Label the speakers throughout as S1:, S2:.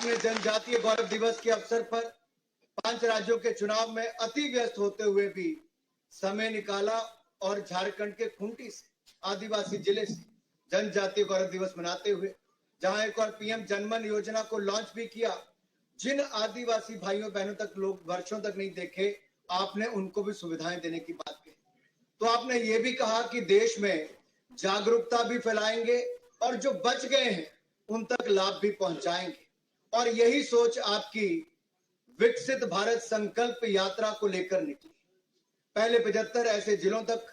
S1: आपने जनजातीय गौरव दिवस के अवसर पर 5 राज्यों के चुनाव में अति व्यस्त होते हुए भी समय निकाला और झारखंड के खूंटी से आदिवासी जिले से जनजातीय गौरव दिवस मनाते हुए जहां एक और पीएम जनमन योजना को लॉन्च भी किया। जिन आदिवासी भाइयों बहनों तक लोग वर्षों तक नहीं देखे, आपने उनको भी सुविधाएं देने की बात कही। तो आपने ये भी कहा कि देश में जागरूकता भी फैलाएंगे और जो बच गए हैं उन तक लाभ भी पहुंचाएंगे। और यही सोच आपकी विकसित भारत संकल्प यात्रा को लेकर निकली। पहले 75 ऐसे जिलों तक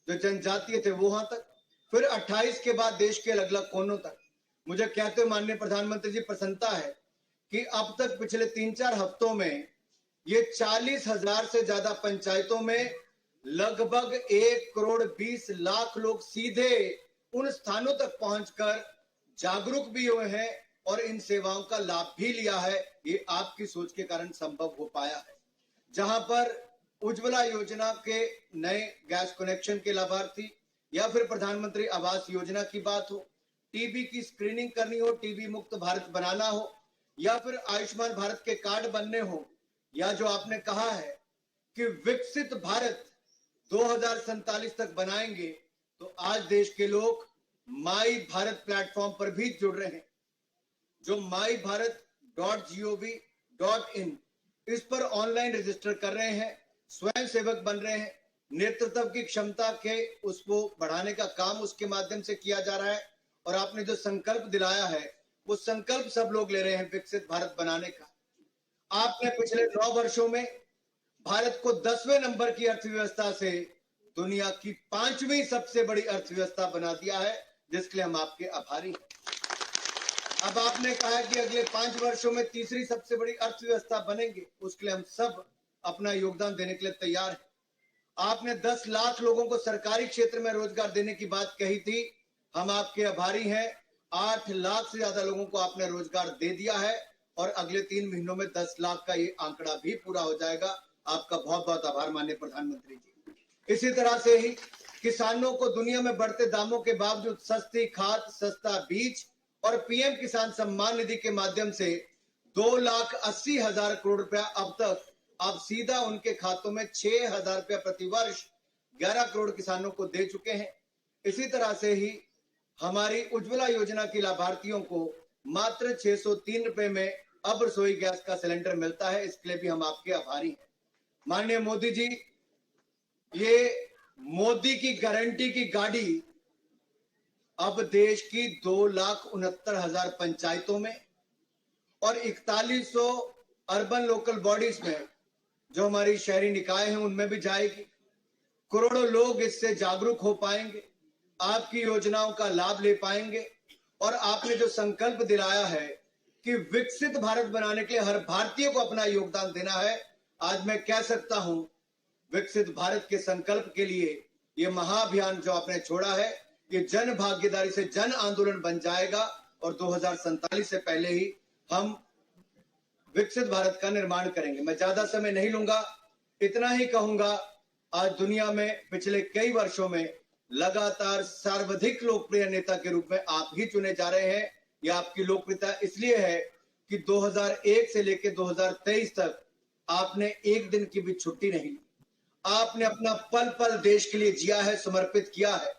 S1: जो जनजातीय थे वहां तक, फिर 28 के बाद देश के अलग अलग कोनों तक। मुझे कहते हुए माननीय प्रधानमंत्री जी प्रसन्नता है कि अब तक पिछले 3-4 हफ्तों में ये 40,000 से ज्यादा पंचायतों में लगभग 1,20,00,000 लोग सीधे उन स्थानों तक पहुंचकर जागरूक भी हुए हैं और इन सेवाओं का लाभ भी लिया है। ये आपकी सोच के कारण संभव हो पाया है। जहां पर उज्ज्वला योजना के नए गैस कनेक्शन के लाभार्थी या फिर प्रधानमंत्री आवास योजना की बात हो, टीबी की स्क्रीनिंग करनी हो, टीबी मुक्त भारत बनाना हो, या फिर आयुष्मान भारत के कार्ड बनने हो, या जो आपने कहा है कि विकसित भारत 2047 तक बनाएंगे, तो आज देश के लोग माई भारत प्लेटफॉर्म पर भी जुड़ रहे हैं। जो mybharat.gov.in इस पर ऑनलाइन रजिस्टर कर रहे हैं, स्वयं सेवक बन रहे हैं, नेतृत्व की क्षमता के उसको बढ़ाने का काम उसके माध्यम से किया जा रहा है। और आपने जो संकल्प दिलाया है वो संकल्प सब लोग ले रहे हैं विकसित भारत बनाने का। आपने पिछले 9 वर्षों में भारत को 10वें नंबर की अर्थव्यवस्था से दुनिया की 5वीं सबसे बड़ी अर्थव्यवस्था बना दिया है, जिसके लिए हम आपके आभारी हैं। अब आपने कहा कि अगले 5 वर्षों में तीसरी सबसे बड़ी अर्थव्यवस्था बनेंगे, उसके लिए हम सब अपना योगदान देने के लिए तैयार हैं। आपने 10 लाख लोगों को सरकारी क्षेत्र में रोजगार देने की बात कही थी, हम आपके आभारी हैं। 8 लाख से ज्यादा लोगों को आपने रोजगार दे दिया है और अगले 3 महीनों में 10 लाख का ये आंकड़ा भी पूरा हो जाएगा। आपका बहुत बहुत आभार माननीय प्रधानमंत्री जी। इसी तरह से ही किसानों को दुनिया में बढ़ते दामों के बावजूद सस्ती खाद, सस्ता बीज और पीएम किसान सम्मान निधि के माध्यम से 2,80,000 करोड़ रुपया अब तक आप सीधा उनके खातों में 6,000 रुपया प्रति वर्ष 11 करोड़ किसानों को दे चुके हैं। इसी तरह से ही हमारी उज्ज्वला योजना के लाभार्थियों को मात्र 603 रुपए में अब रसोई गैस का सिलेंडर मिलता है। इसके लिए भी हम आपके आभारी हैं। माननीय मोदी जी, ये मोदी की गारंटी की गाड़ी अब देश की 2,69,000 पंचायतों में और 4100 अर्बन लोकल बॉडीज में, जो हमारी शहरी निकाय हैं, उनमें भी जाएगी। करोड़ों लोग इससे जागरूक हो पाएंगे, आपकी योजनाओं का लाभ ले पाएंगे। और आपने जो संकल्प दिलाया है कि विकसित भारत बनाने के लिए हर भारतीय को अपना योगदान देना है, आज मैं कह सकता हूं विकसित भारत के संकल्प के लिए ये महाअभियान जो आपने छोड़ा है, ये जन भागीदारी से जन आंदोलन बन जाएगा और 2047 से पहले ही हम विकसित भारत का निर्माण करेंगे। मैं ज्यादा समय नहीं लूंगा, इतना ही कहूंगा, आज दुनिया में पिछले कई वर्षों में लगातार सर्वाधिक लोकप्रिय नेता के रूप में आप ही चुने जा रहे हैं। यह आपकी लोकप्रियता इसलिए है कि 2001 से लेकर 2023 तक आपने एक दिन की भी छुट्टी नहीं ली। आपने अपना पल पल देश के लिए जिया है, समर्पित किया है।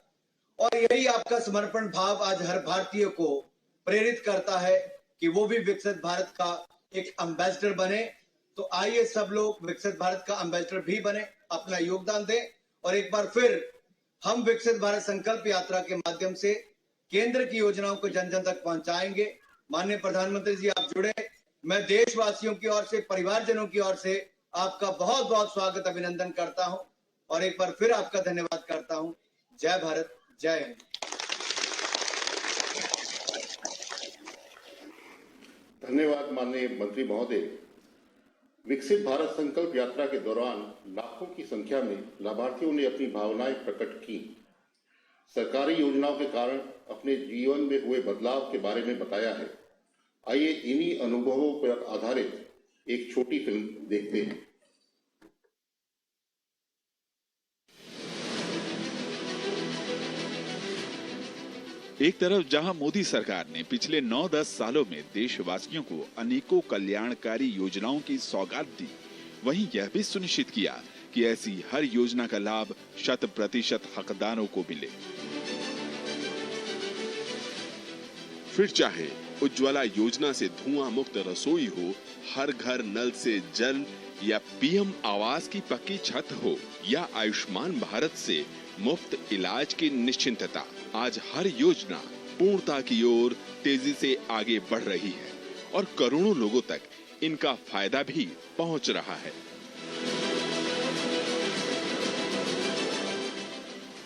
S1: और यही आपका समर्पण भाव आज हर भारतीय को प्रेरित करता है कि वो भी विकसित भारत का एक एम्बेसडर बने। तो आइए सब लोग विकसित भारत का एम्बेसडर भी बने, अपना योगदान दें और एक बार फिर हम विकसित भारत संकल्प यात्रा के माध्यम से केंद्र की योजनाओं को जन जन तक पहुंचाएंगे। माननीय प्रधानमंत्री जी, आप जुड़े, मैं देशवासियों की ओर से, परिवारजनों की ओर से आपका बहुत बहुत स्वागत, अभिनंदन करता हूं और एक बार फिर आपका धन्यवाद करता हूं। जय भारत, जय हिंद।
S2: धन्यवाद माननीय मंत्री महोदय। विकसित भारत संकल्प यात्रा के दौरान लाखों की संख्या में लाभार्थियों ने अपनी भावनाएं प्रकट की। सरकारी योजनाओं के कारण अपने जीवन में हुए बदलाव के बारे में बताया है। आइए इन्हीं अनुभवों पर आधारित एक छोटी फिल्म देखते हैं।
S3: एक तरफ जहां मोदी सरकार ने पिछले 9-10 सालों में देशवासियों को अनेकों कल्याणकारी योजनाओं की सौगात दी, वहीं यह भी सुनिश्चित किया कि ऐसी हर योजना का लाभ 100% हकदारों को मिले। फिर चाहे उज्ज्वला योजना से धुआं मुक्त रसोई हो, हर घर नल से जल, या पीएम आवास की पक्की छत हो, या आयुष्मान भारत से मुफ्त इलाज की निश्चिंतता, आज हर योजना पूर्णता की ओर तेजी से आगे बढ़ रही है और करोड़ों लोगों तक इनका फायदा भी पहुंच रहा है।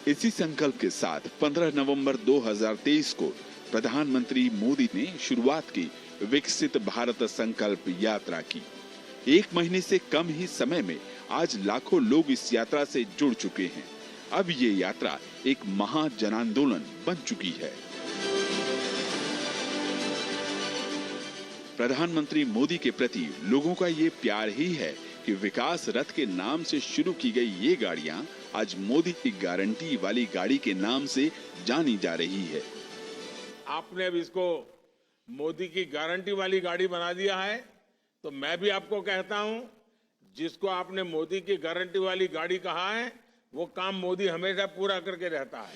S3: इसी संकल्प के साथ 15 नवंबर 2023 को प्रधानमंत्री मोदी ने शुरुआत की विकसित भारत संकल्प यात्रा की। एक महीने से कम ही समय में आज लाखों लोग इस यात्रा से जुड़ चुके हैं। अब ये यात्रा एक महा जन आंदोलन बन चुकी है। प्रधानमंत्री मोदी के प्रति लोगों का ये प्यार ही है कि विकास रथ के नाम से शुरू की गई ये गाड़ियां आज मोदी की गारंटी वाली गाड़ी के नाम से जानी जा रही है।
S4: आपने अब इसको मोदी की गारंटी वाली गाड़ी बना दिया है, तो मैं भी आपको कहता हूं, जिसको आपने मोदी की गारंटी वाली गाड़ी कहा है, वो काम मोदी हमेशा पूरा करके रहता है।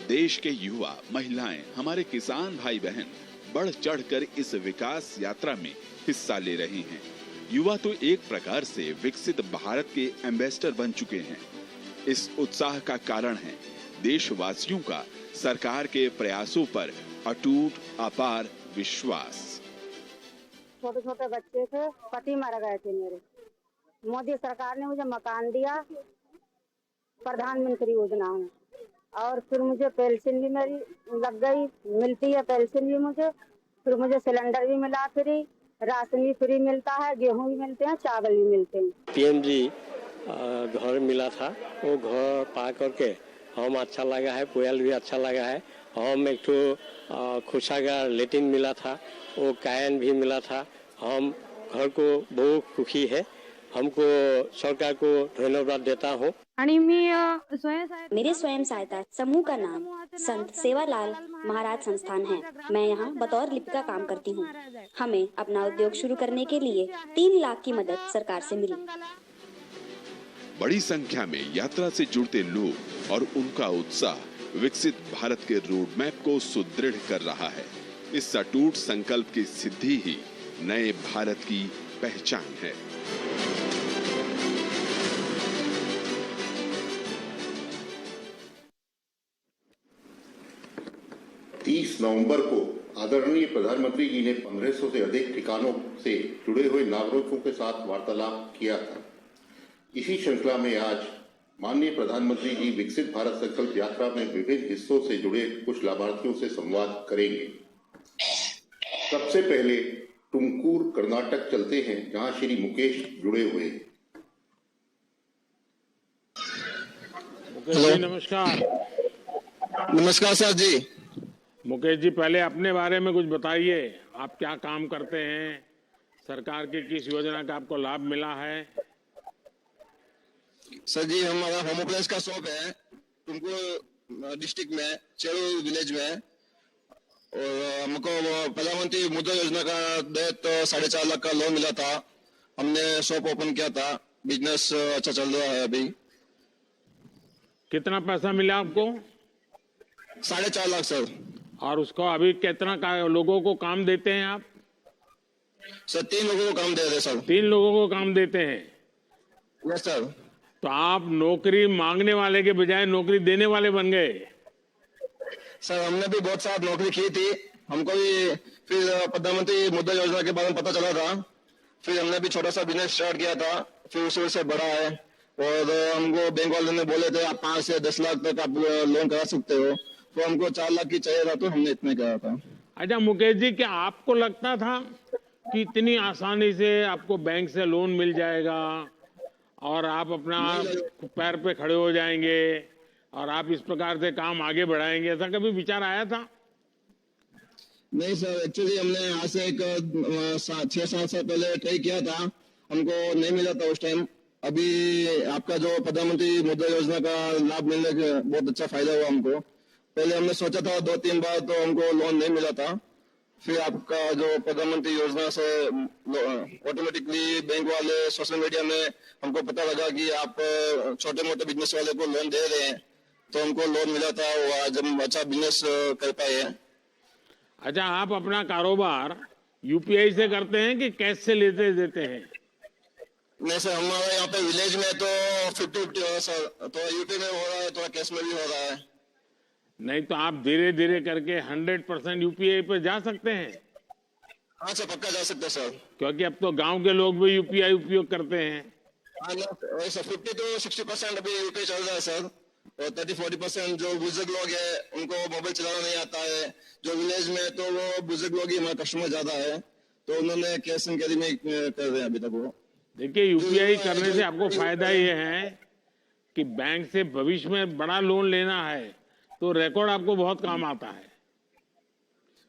S3: देश के युवा, महिलाएं, हमारे किसान भाई बहन बढ़ चढ़कर इस विकास यात्रा में हिस्सा ले रहे हैं। युवा तो एक प्रकार से विकसित भारत के एम्बेसडर बन चुके हैं। इस उत्साह का कारण है देशवासियों का सरकार के प्रयासों पर अटूट अपार विश्वास।
S5: छोटे छोटे बच्चे थे, पति मर गए थे मेरे। मोदी सरकार ने मुझे मकान दिया प्रधानमंत्री योजना में, और फिर मुझे पेंशन भी मेरी लग गई, मिलती है पेंशन भी मुझे। फिर मुझे सिलेंडर भी मिला फ्री, राशन भी फ्री मिलता है, गेहूं भी मिलते हैं, चावल भी मिलते हैं।
S6: पीएम जी घर मिला था, वो घर पा करके हम अच्छा लगा है, कोयल भी अच्छा लगा है। हम एक तो खुशागार लेटिन मिला था, वो कायन भी मिला था। हम घर को बहुत खुशी है, हमको सरकार को धन्यवाद देता हूँ।
S7: मेरे स्वयं सहायता समूह का नाम संत सेवालाल महाराज संस्थान है। मैं यहाँ बतौर लिपिका काम करती हूँ। हमें अपना उद्योग शुरू करने के लिए 3 लाख की मदद सरकार से मिली।
S3: बड़ी संख्या में यात्रा से जुड़ते लोग और उनका उत्साह विकसित भारत के रोड मैप को सुदृढ़ कर रहा है। इस अटूट संकल्प की सिद्धि ही नए भारत की पहचान है।
S2: नवंबर को आदरणीय प्रधानमंत्री जी ने 1500 से अधिक ठिकानों से जुड़े हुए नागरिकों के साथ वार्तालाप किया था। इसी श्रृंखला में आज माननीय प्रधानमंत्री जी विकसित भारत संकल्प यात्रा में विभिन्न हिस्सों से जुड़े कुछ लाभार्थियों से संवाद करेंगे। सबसे पहले तुमकुर कर्नाटक चलते हैं, जहां श्री मुकेश जुड़े हुए हैं।
S4: मुकेश जी नमस्कार।
S8: नमस्कार सर जी।
S4: मुकेश जी, पहले अपने बारे में कुछ बताइए। आप क्या काम करते हैं, सरकार की किस योजना का आपको लाभ मिला है?
S8: सर जी, हमारा होम अप्लायंस का शॉप है तुमकुर डिस्ट्रिक्ट में, चेरू विलेज में, और हमको प्रधानमंत्री मुद्रा योजना का तहत 4.5 लाख का लोन मिला था। हमने शॉप ओपन किया था, बिजनेस अच्छा चल रहा है अभी।
S4: कितना पैसा मिला आपको?
S8: 4.5 लाख सर।
S4: और उसको अभी कितना लोगों को काम देते हैं आप?
S8: सर 3 लोगों को काम दे रहे सर।
S4: 3 लोगों को काम देते हैं?
S8: Yes sir.
S4: तो आप नौकरी मांगने वाले के बजाय नौकरी देने वाले बन गए।
S8: सर हमने भी बहुत सारी नौकरी की थी, हमको भी फिर प्रधानमंत्री मुद्रा योजना के बारे में पता चला था। फिर हमने भी छोटा सा बिजनेस स्टार्ट किया था, फिर उस वजह से बढ़ा है। और हमको बैंक वाले ने बोले थे आप 5 से 10 लाख तक आप लोन करा सकते हो, तो हमको 4 लाख की चाहिए था, तो हमने इतने करा था।
S4: अच्छा मुकेश जी, क्या आपको लगता था कि इतनी आसानी से आपको बैंक से लोन मिल जाएगा और आप अपना पैर पे खड़े हो जाएंगे और आप इस प्रकार से काम आगे बढ़ाएंगे? ऐसा कभी विचार आया था?
S8: नहीं सर, एक्चुअली हमने आज से 6-7 साल पहले ट्राई किया था, हमको नहीं मिला था उस टाइम। अभी आपका जो प्रधानमंत्री मुद्रा योजना का लाभ मिलने का बहुत अच्छा फायदा हुआ हमको। पहले हमने सोचा था 2-3 बार तो हमको लोन नहीं मिला था, फिर आपका जो प्रधानमंत्री योजना से ऑटोमेटिकली बैंक वाले सोशल मीडिया में हमको पता लगा कि आप छोटे मोटे बिजनेस वाले को लोन दे रहे हैं, तो हमको लोन मिला था। वो आज हम अच्छा बिजनेस कर पाए हैं।
S4: अच्छा, आप अपना कारोबार यूपीआई से करते हैं कि कैश से लेते देते हैं?
S8: नहीं सर, हमारे यहाँ पे विलेज में तो 50-50 हो सर, तो यूपी में हो रहा है, तो कैश में भी हो रहा है।
S4: नहीं तो आप धीरे धीरे करके 100% यूपीआई पर जा सकते हैं।
S8: हाँ सर, पक्का जा सकते हैं सर,
S4: क्योंकि अब तो गांव के लोग भी यूपीआई उपयोग करते हैं।
S8: हाँ सर, 50 to 60% अभी यूपीआई चल रहा है सर, और 30-40% जो बुजुर्ग लोग हैं उनको मोबाइल चलाना नहीं आता है। जो विलेज में तो वो बुजुर्ग लोग ही हमारे कस्टमर ज्यादा है, तो उन्होंने कैश एंड कैरी में कर रहे हैं अभी तक वो।
S4: देखिए, यूपीआई करने से आपको फायदा ये है कि बैंक से भविष्य में बड़ा लोन लेना है तो रिकॉर्ड आपको बहुत काम आता है।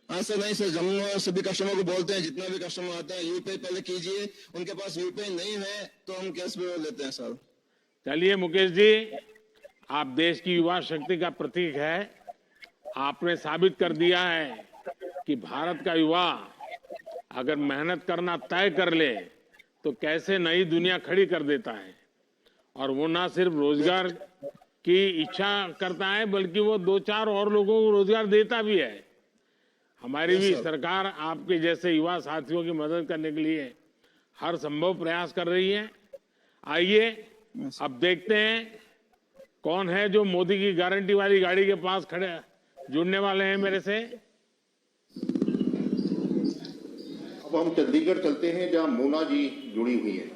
S8: हाँ सर, नहीं सर, हम सभी कस्टमर को बोलते हैं, जितना भी कस्टमर आता है यूपीआई पहले कीजिए, उनके पास यूपीआई नहीं है तो हम कैश में लेते हैं सर।
S4: चलिए मुकेश जी, आप देश की युवा शक्ति का प्रतीक है। आपने साबित कर दिया है कि भारत का युवा अगर मेहनत करना तय कर ले तो कैसे नई दुनिया खड़ी कर देता है। और वो ना सिर्फ रोजगार की इच्छा करता है बल्कि वो 2-4 और लोगों को रोजगार देता भी है। हमारी भी सरकार आपके जैसे युवा साथियों की मदद करने के लिए हर संभव प्रयास कर रही है। आइए अब देखते हैं कौन है जो मोदी की गारंटी वाली गाड़ी के पास खड़े जुड़ने वाले हैं मेरे से।
S2: अब हम चंडीगढ़ चलते हैं जहां मोना जी जुड़ी हुई हैं।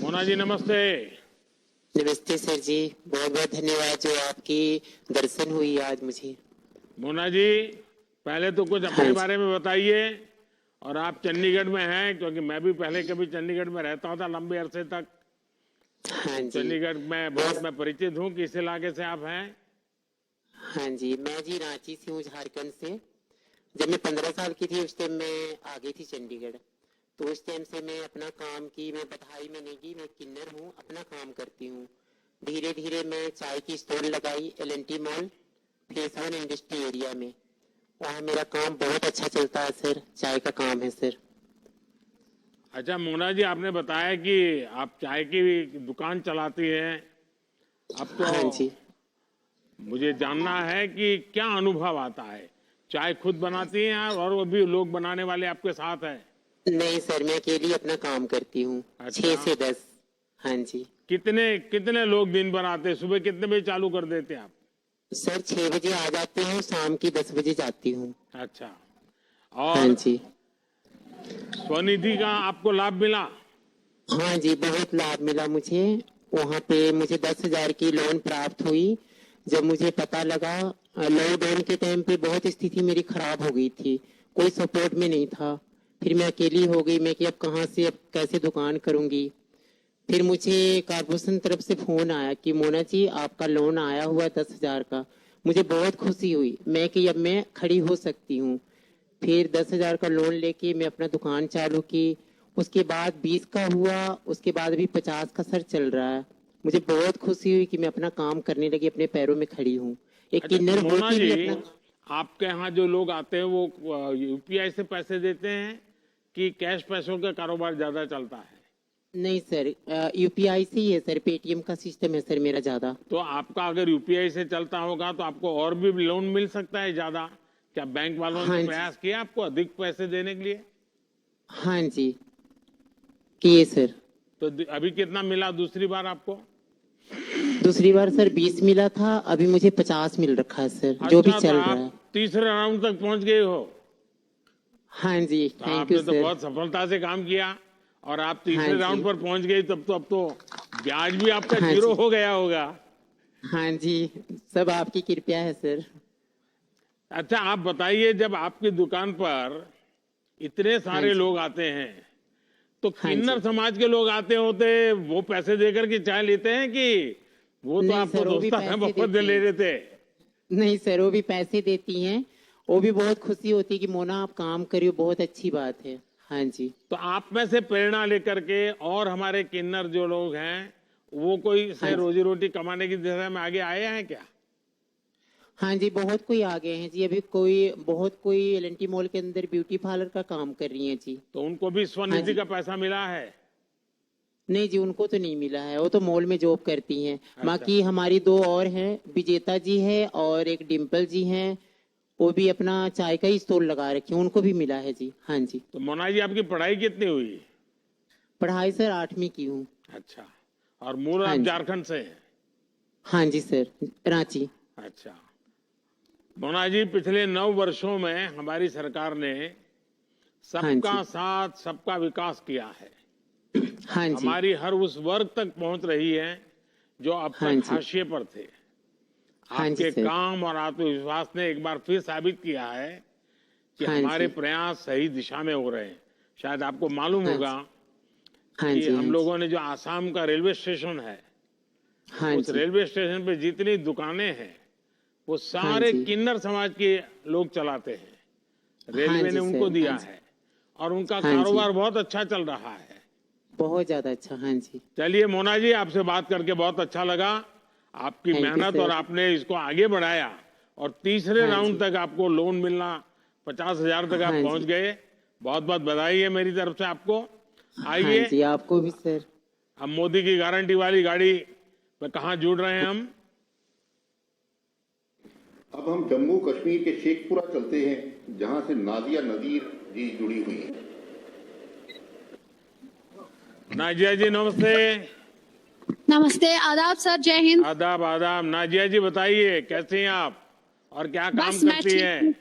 S4: मोना जी नमस्ते।
S9: नमस्ते सर जी, बहुत बहुत धन्यवाद जो आपकी दर्शन हुई आज मुझे।
S4: मोना जी, पहले तो कुछ अपने बारे में बताइए, और आप चंडीगढ़ में हैं, क्योंकि मैं भी पहले कभी चंडीगढ़ में रहता था लंबे अरसे तक।
S9: हाँ जी,
S4: चंडीगढ़ में बहुत मैं परिचित हूँ। किस इलाके से आप हैं?
S9: हाँ जी, मैं जी रांची से हूँ, झारखंड से। जब मैं 15 साल की थी उस टाइम मैं आ गई थी चंडीगढ़, तो उस टाइम से मैं अपना काम की, मैं बधाई में नहीं की, मैं किन्नर हूँ, अपना काम करती हूँ। धीरे धीरे मैं चाय की स्टोर लगाई L&T mall phase 1 industry area में। वहाँ मेरा काम बहुत अच्छा चलता है सर, चाय का काम है सर।
S4: अच्छा मोना जी, आपने बताया कि आप चाय की दुकान चलाती हैं। अब तो
S9: हाँ जी,
S4: मुझे जानना है कि क्या अनुभव आता है। चाय खुद बनाती हैं और वो भी लोग बनाने वाले आपके साथ हैं?
S9: नहीं सर, मैं अकेली अपना काम करती हूँ।
S4: अच्छा।
S9: 6 से 10। हाँ जी।
S4: कितने लोग दिन भर आते हैं? सुबह कितने बजे चालू कर देते हैं आप?
S9: सर 6 बजे आ जाते हूँ, शाम की 10 बजे जाती हूँ।
S4: अच्छा।
S9: हाँ
S4: और
S9: जी।
S4: स्वनिधि का आपको लाभ मिला?
S9: हाँ जी, बहुत लाभ मिला मुझे। वहाँ पे मुझे 10,000 की लोन प्राप्त हुई। जब मुझे पता लगा, लॉकडाउन के टाइम पे बहुत स्थिति मेरी खराब हो गई थी, कोई सपोर्ट में नहीं था। फिर मैं अकेली हो गई, मैं कि अब कहाँ से, अब कैसे दुकान करूँगी। फिर मुझे कॉर्पोरेशन तरफ से फोन आया कि मोना जी आपका लोन आया हुआ है 10,000 का। मुझे बहुत खुशी हुई, मैं कि अब मैं खड़ी हो सकती हूँ। फिर 10,000 का लोन लेके मैं अपना दुकान चालू की। उसके बाद 20 का हुआ, उसके बाद अभी 50 का सर चल रहा है। मुझे बहुत खुशी हुई कि मैं अपना काम करने लगी, अपने पैरों में खड़ी हूँ। एक किन्नर
S4: मोना
S9: होके भी
S4: जी,
S9: अपना।
S4: आपके यहाँ जो लोग आते हैं वो यूपीआई से पैसे देते हैं कि कैश पैसों का कारोबार ज्यादा चलता है?
S9: नहीं सर, यूपीआई से ही है सर, पेटीएम का सिस्टम है सर मेरा ज्यादा।
S4: तो आपका अगर यूपीआई से चलता होगा तो आपको और भी लोन मिल सकता है ज्यादा। क्या बैंक वालों
S9: हाँ
S4: ने
S9: जी।
S4: प्रयास किया आपको अधिक पैसे देने के लिए?
S9: हाँ जी, किए सर।
S4: तो अभी कितना मिला दूसरी बार आपको?
S9: दूसरी बार सर 20 मिला था, अभी मुझे 50 मिल रखा है सर, जो भी
S4: अच्छा,
S9: चल
S4: तो
S9: रहा
S4: आप
S9: है।
S4: तीसरे राउंड तक पहुंच गए हो?
S9: हाँ जी,
S4: तो
S9: थैंक
S4: आपने
S9: यू
S4: तो
S9: सर।
S4: बहुत सफलता से काम किया और आप तीसरे
S9: हाँ जी।
S4: राउंड पर पहुंच गई। अब तो ब्याज भी आपका
S9: हाँ
S4: जीरो
S9: जी।
S4: हो गया होगा।
S9: हाँ जी, सब आपकी कृपया है सर।
S4: अच्छा, आप बताइए, जब आपकी दुकान पर इतने सारे
S9: हाँ जी।
S4: लोग आते हैं तो
S9: हाँ
S4: किन्नर
S9: जी।
S4: समाज के लोग आते होते, वो पैसे देकर के चाय लेते हैं कि वो तो
S9: नहीं
S4: आपको
S9: सर, वो भी
S4: दोस्ताना
S9: पैसे
S4: वफद
S9: देते
S4: ले
S9: हैं।
S4: रहे थे?
S9: नहीं सर, वो भी पैसे देती हैं। वो भी बहुत खुशी होती है कि मोना आप काम करियो, बहुत अच्छी बात है। हाँ जी।
S4: तो आप में से प्रेरणा लेकर के और हमारे किन्नर जो लोग हैं वो कोई से रोजी रोटी कमाने की दिशा में आगे आए हैं क्या?
S9: हाँ जी, बहुत कोई आ गए हैं जी। अभी बहुत कोई एल&टी मॉल के अंदर ब्यूटी पार्लर का काम कर रही हैं जी।
S4: तो उनको भी स्वनिधि का पैसा मिला है?
S9: नहीं जी, उनको तो नहीं मिला है, वो तो मॉल में जॉब करती हैं। बाकी हमारी 2 और हैं, विजेता जी है और एक डिम्पल जी हैं, वो भी अपना चाय का ही स्टॉल लगा रखे हैं, उनको भी मिला है जी। हाँ जी।
S4: तो मोना जी आपकी पढ़ाई कितनी हुई?
S9: पढ़ाई सर 8वीं की हूँ।
S4: अच्छा, और मूल आप झारखंड से हैं?
S9: हाँ जी सर, रांची।
S4: अच्छा मोना जी, पिछले 9 वर्षों में हमारी सरकार ने सबका साथ सबका विकास किया है।
S9: हाँ जी।
S4: हमारी हर उस वर्ग तक पहुंच रही है जो अब तक हाशिए पर थे। आपके काम और आत्मविश्वास ने एक बार फिर साबित किया है कि हमारे प्रयास सही दिशा में हो रहे हैं। शायद आपको मालूम होगा कि हम लोगों ने जो आसाम का रेलवे स्टेशन है, उस रेलवे स्टेशन पे जितनी दुकानें हैं वो सारे किन्नर समाज के लोग चलाते हैं। रेलवे ने उनको दिया है और उनका कारोबार बहुत अच्छा चल रहा है, बहुत
S9: ज्यादा अच्छा। हाँ जी।
S4: चलिए मोना जी, आपसे बात करके बहुत अच्छा लगा। आपकी मेहनत और आपने इसको आगे बढ़ाया और तीसरे राउंड तक आपको लोन मिलना 50,000 तक आप पहुंच गए। बहुत बहुत बधाई है मेरी तरफ से आपको। आइए
S9: जी, आपको भी सर।
S4: हम मोदी की गारंटी वाली गाड़ी में कहाँ जुड़ रहे हैं हम?
S2: अब हम जम्मू कश्मीर के शेखपुरा चलते हैं, जहां से नाजिया नदीर जी जुड़ी हुई है।
S4: नाजिया जी नमस्ते।
S10: नमस्ते, आदाब सर, जय हिंद।
S4: आदाब आदाब। नाजिया जी बताइए कैसे हैं आप और क्या काम करती हैं?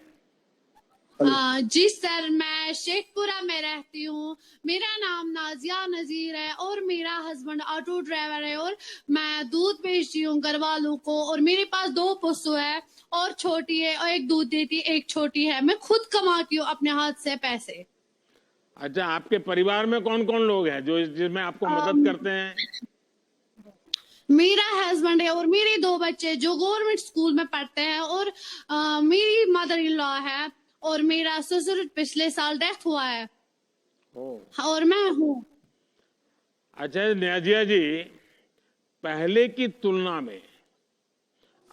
S10: जी सर, मैं शेखपुरा में रहती हूँ। मेरा नाम नाजिया नजीर है और मेरा हस्बैंड ऑटो ड्राइवर है और मैं दूध बेचती हूँ घर वालों को। और मेरे पास 2 पशु है और छोटी है और एक दूध देती, एक छोटी है। मैं खुद कमाती हूँ अपने हाथ से पैसे।
S4: अच्छा, आपके परिवार में कौन कौन लोग हैं जो जिसमें आपको मदद करते हैं?
S10: मेरा हस्बैंड है और मेरे 2 बच्चे जो गवर्नमेंट स्कूल में पढ़ते हैं और मेरी मदर इन लॉ है और मेरा ससुर पिछले साल डेथ हुआ है और मैं हूँ।
S4: अच्छा नाजिया जी, पहले की तुलना में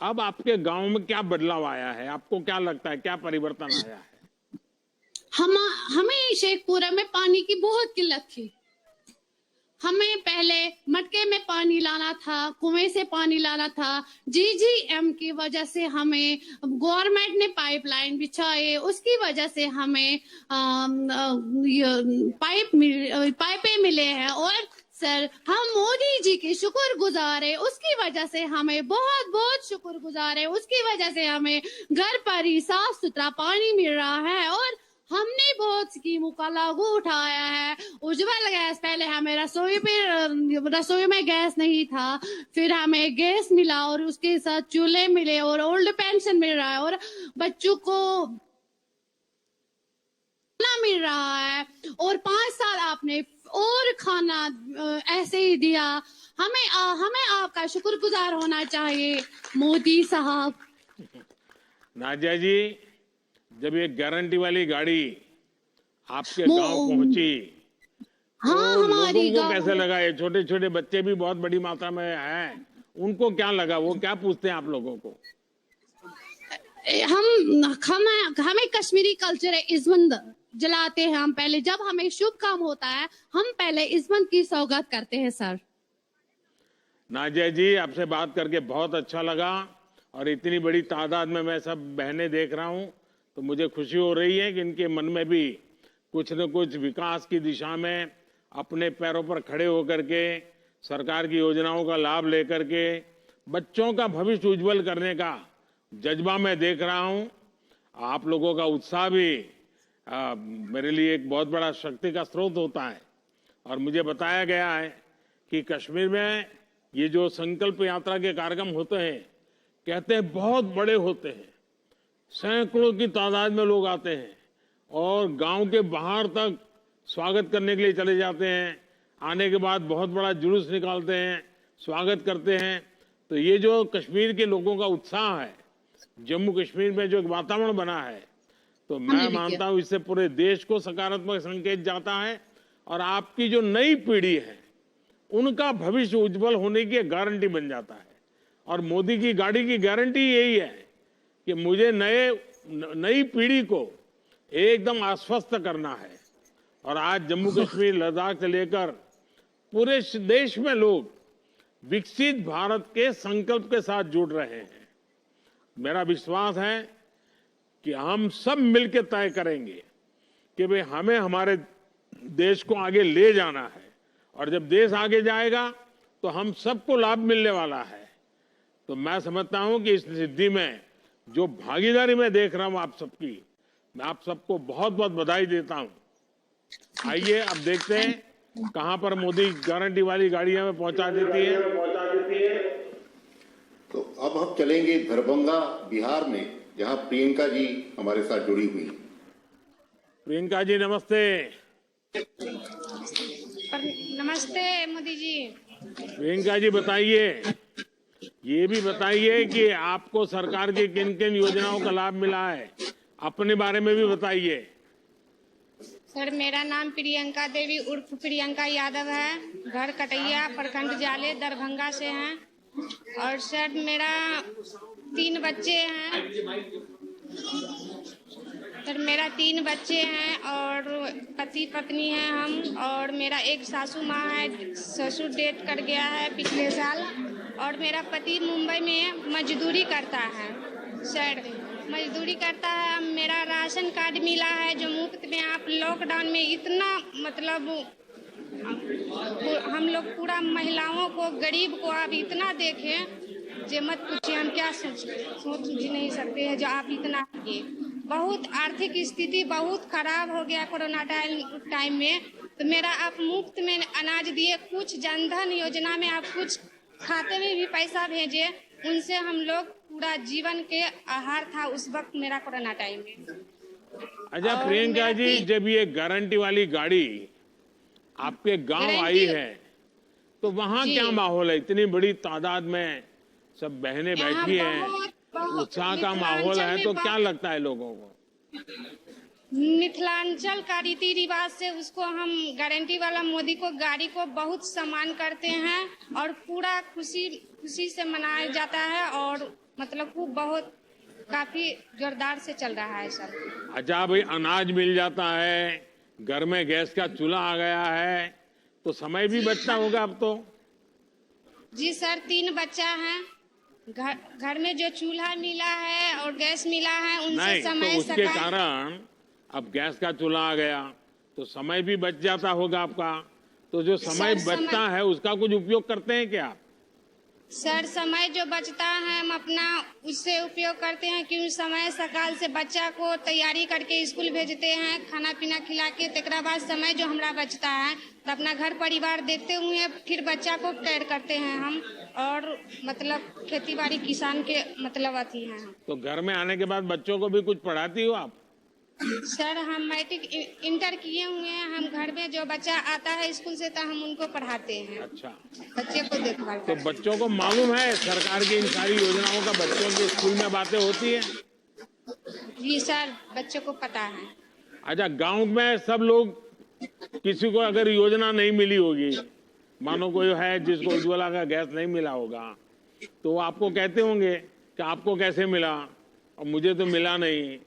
S4: अब आपके गांव में क्या बदलाव आया है? आपको क्या लगता है, क्या परिवर्तन आया है?
S10: हमें शेखपुरा में पानी की बहुत किल्लत थी। हमें पहले मटके में पानी लाना था, कुएं से पानी लाना था। जीजीएम की वजह से हमें गवर्नमेंट ने पाइपलाइन बिछाए, उसकी वजह से हमें पाइपें मिले हैं। और सर, हम मोदी जी के शुक्रगुजार है, उसकी वजह से हमें बहुत बहुत शुक्रगुजार है। उसकी वजह से हमें घर पर ही साफ सुथरा पानी मिल रहा है और हमने बहुत स्कीमों का लागू उठाया है। उज्ज्वल गैस, पहले हमें रसोई में गैस नहीं था, फिर हमें गैस मिला और उसके साथ चूल्हे मिले और ओल्ड पेंशन मिल रहा है और बच्चों को खाना मिल रहा है और 5 साल आपने और खाना ऐसे ही दिया। हमें आपका शुक्रगुजार होना चाहिए मोदी साहब।
S4: नाजिया जी, जब ये गारंटी वाली गाड़ी आपके गांव पहुंची, तो लोगों को कैसे लगा? ये छोटे छोटे बच्चे भी बहुत बड़ी मात्रा में हैं, उनको क्या लगा? वो क्या पूछते हैं आप लोगों को?
S10: हमें कश्मीरी कल्चर है, इज़्ज़त जलाते हैं हम पहले। जब हमें शुभ काम होता है हम पहले इज़्ज़त की सौगात करते हैं सर।
S4: नाजिया जी, आपसे बात करके बहुत अच्छा लगा और इतनी बड़ी तादाद में मैं सब बहनें देख रहा हूं तो मुझे खुशी हो रही है कि इनके मन में भी कुछ न कुछ विकास की दिशा में अपने पैरों पर खड़े होकर के सरकार की योजनाओं का लाभ लेकर के बच्चों का भविष्य उज्जवल करने का जज्बा मैं देख रहा हूं। आप लोगों का उत्साह भी मेरे लिए एक बहुत बड़ा शक्ति का स्रोत होता है। और मुझे बताया गया है कि कश्मीर में ये जो संकल्प यात्रा के कार्यक्रम होते हैं, कहते हैं बहुत बड़े होते हैं, सैकड़ों की तादाद में लोग आते हैं और गांव के बाहर तक स्वागत करने के लिए चले जाते हैं। आने के बाद बहुत बड़ा जुलूस निकालते हैं, स्वागत करते हैं। तो ये जो कश्मीर के लोगों का उत्साह है, जम्मू कश्मीर में जो एक वातावरण बना है, तो मैं मानता हूं इससे पूरे देश को सकारात्मक संकेत जाता है और आपकी जो नई पीढ़ी है उनका भविष्य उज्जवल होने की गारंटी बन जाता है। और मोदी की गाड़ी की गारंटी यही है कि मुझे नई पीढ़ी को एकदम आश्वस्त करना है। और आज जम्मू कश्मीर, लद्दाख से लेकर पूरे देश में लोग विकसित भारत के संकल्प के साथ जुड़ रहे हैं। मेरा विश्वास है कि हम सब मिलकर तय करेंगे कि भाई हमें हमारे देश को आगे ले जाना है, और जब देश आगे जाएगा तो हम सबको लाभ मिलने वाला है। तो मैं समझता हूं कि इस सिद्धि में जो भागीदारी मैं देख रहा हूं आप सबकी, मैं आप सबको बहुत बहुत बधाई देता हूं। आइए अब देखते हैं कहां पर मोदी गारंटी वाली गाड़ी हमें पहुंचा देती है।
S2: तो अब हम चलेंगे दरभंगा, बिहार में, जहां प्रियंका जी हमारे साथ जुड़ी हुई।
S4: प्रियंका जी नमस्ते।
S10: नमस्ते मोदी जी।
S4: प्रियंका जी बताइए, ये भी बताइए कि आपको सरकार की किन किन योजनाओं का लाभ मिला है, अपने बारे में भी बताइए।
S10: सर मेरा नाम प्रियंका देवी उर्फ प्रियंका यादव है। घर कटैया, प्रखंड जाले, दरभंगा से हैं। और सर मेरा 3 बच्चे हैं। सर मेरा 3 बच्चे हैं और पति पत्नी हैं हम, और मेरा एक सासू माँ है, ससुर डेथ कर गया है पिछले साल, और मेरा पति मुंबई में मजदूरी करता है। सर मजदूरी करता है। मेरा राशन कार्ड मिला है जो मुफ्त में। आप लॉकडाउन में इतना मतलब हम लोग पूरा महिलाओं को, गरीब को आप इतना देखें जो मत पूछिए, हम क्या सोच भी नहीं सकते हैं जो आप इतना किए। बहुत आर्थिक स्थिति बहुत खराब हो गया कोरोना टाइम में। तो मेरा आप मुफ्त में अनाज दिए, कुछ जनधन योजना में आप कुछ खाते में भी पैसा भेजे, उनसे हम लोग पूरा जीवन के आहार था उस वक्त मेरा कोरोना टाइम में।
S4: अच्छा प्रियंका जी, जब ये गारंटी वाली गाड़ी आपके गांव आई है तो वहाँ क्या माहौल है? इतनी बड़ी तादाद में सब बहनें बैठी हैं, उत्साह का माहौल है, तो क्या लगता है लोगों को?
S10: मिथिलांचल का रीति रिवाज से उसको हम गारंटी वाला मोदी को गाड़ी को बहुत सम्मान करते हैं और पूरा खुशी से मनाया जाता है, और मतलब वो बहुत काफी जोरदार से चल रहा है सर।
S4: अच्छा भाई, अनाज मिल जाता है, घर में गैस का चूल्हा आ गया है, तो समय भी बचता होगा अब तो।
S10: जी सर, 3 बच्चा है, घर में जो चूल्हा मिला है और गैस मिला है उनसे समय
S4: तो उसके कारण अब गैस का चूल्हा आ गया तो समय भी बच जाता होगा आपका। तो जो समय बचता है उसका कुछ उपयोग करते हैं क्या?
S10: सर समय जो बचता है हम अपना उससे उपयोग करते हैं कि उस समय सकाल से बच्चा को तैयारी करके स्कूल भेजते हैं, खाना पीना खिला के। तेकरा बाद समय जो हमारा बचता है तो अपना घर परिवार देखते हुए फिर बच्चा को केयर करते हैं हम, और मतलब खेती बाड़ी किसान के मतलब अथी है।
S4: तो घर में आने के बाद बच्चों को भी कुछ पढ़ाती हो आप?
S10: सर हम मैट्रिक इंटर किए हुए हैं। हम घर में जो बच्चा आता है स्कूल से तो हम उनको पढ़ाते हैं।
S4: अच्छा,
S10: बच्चे को देखभाल।
S4: तो बच्चों को मालूम है सरकार की इन सारी योजनाओं का? बच्चों के स्कूल में बातें होती है?
S10: जी सर, बच्चों को पता है।
S4: अच्छा, गांव में सब लोग, किसी को अगर योजना नहीं मिली होगी, मानो कोई है जिसको उज्ज्वला का गैस नहीं मिला होगा, तो वो आपको कहते होंगे कि आपको कैसे मिला और मुझे तो मिला नहीं।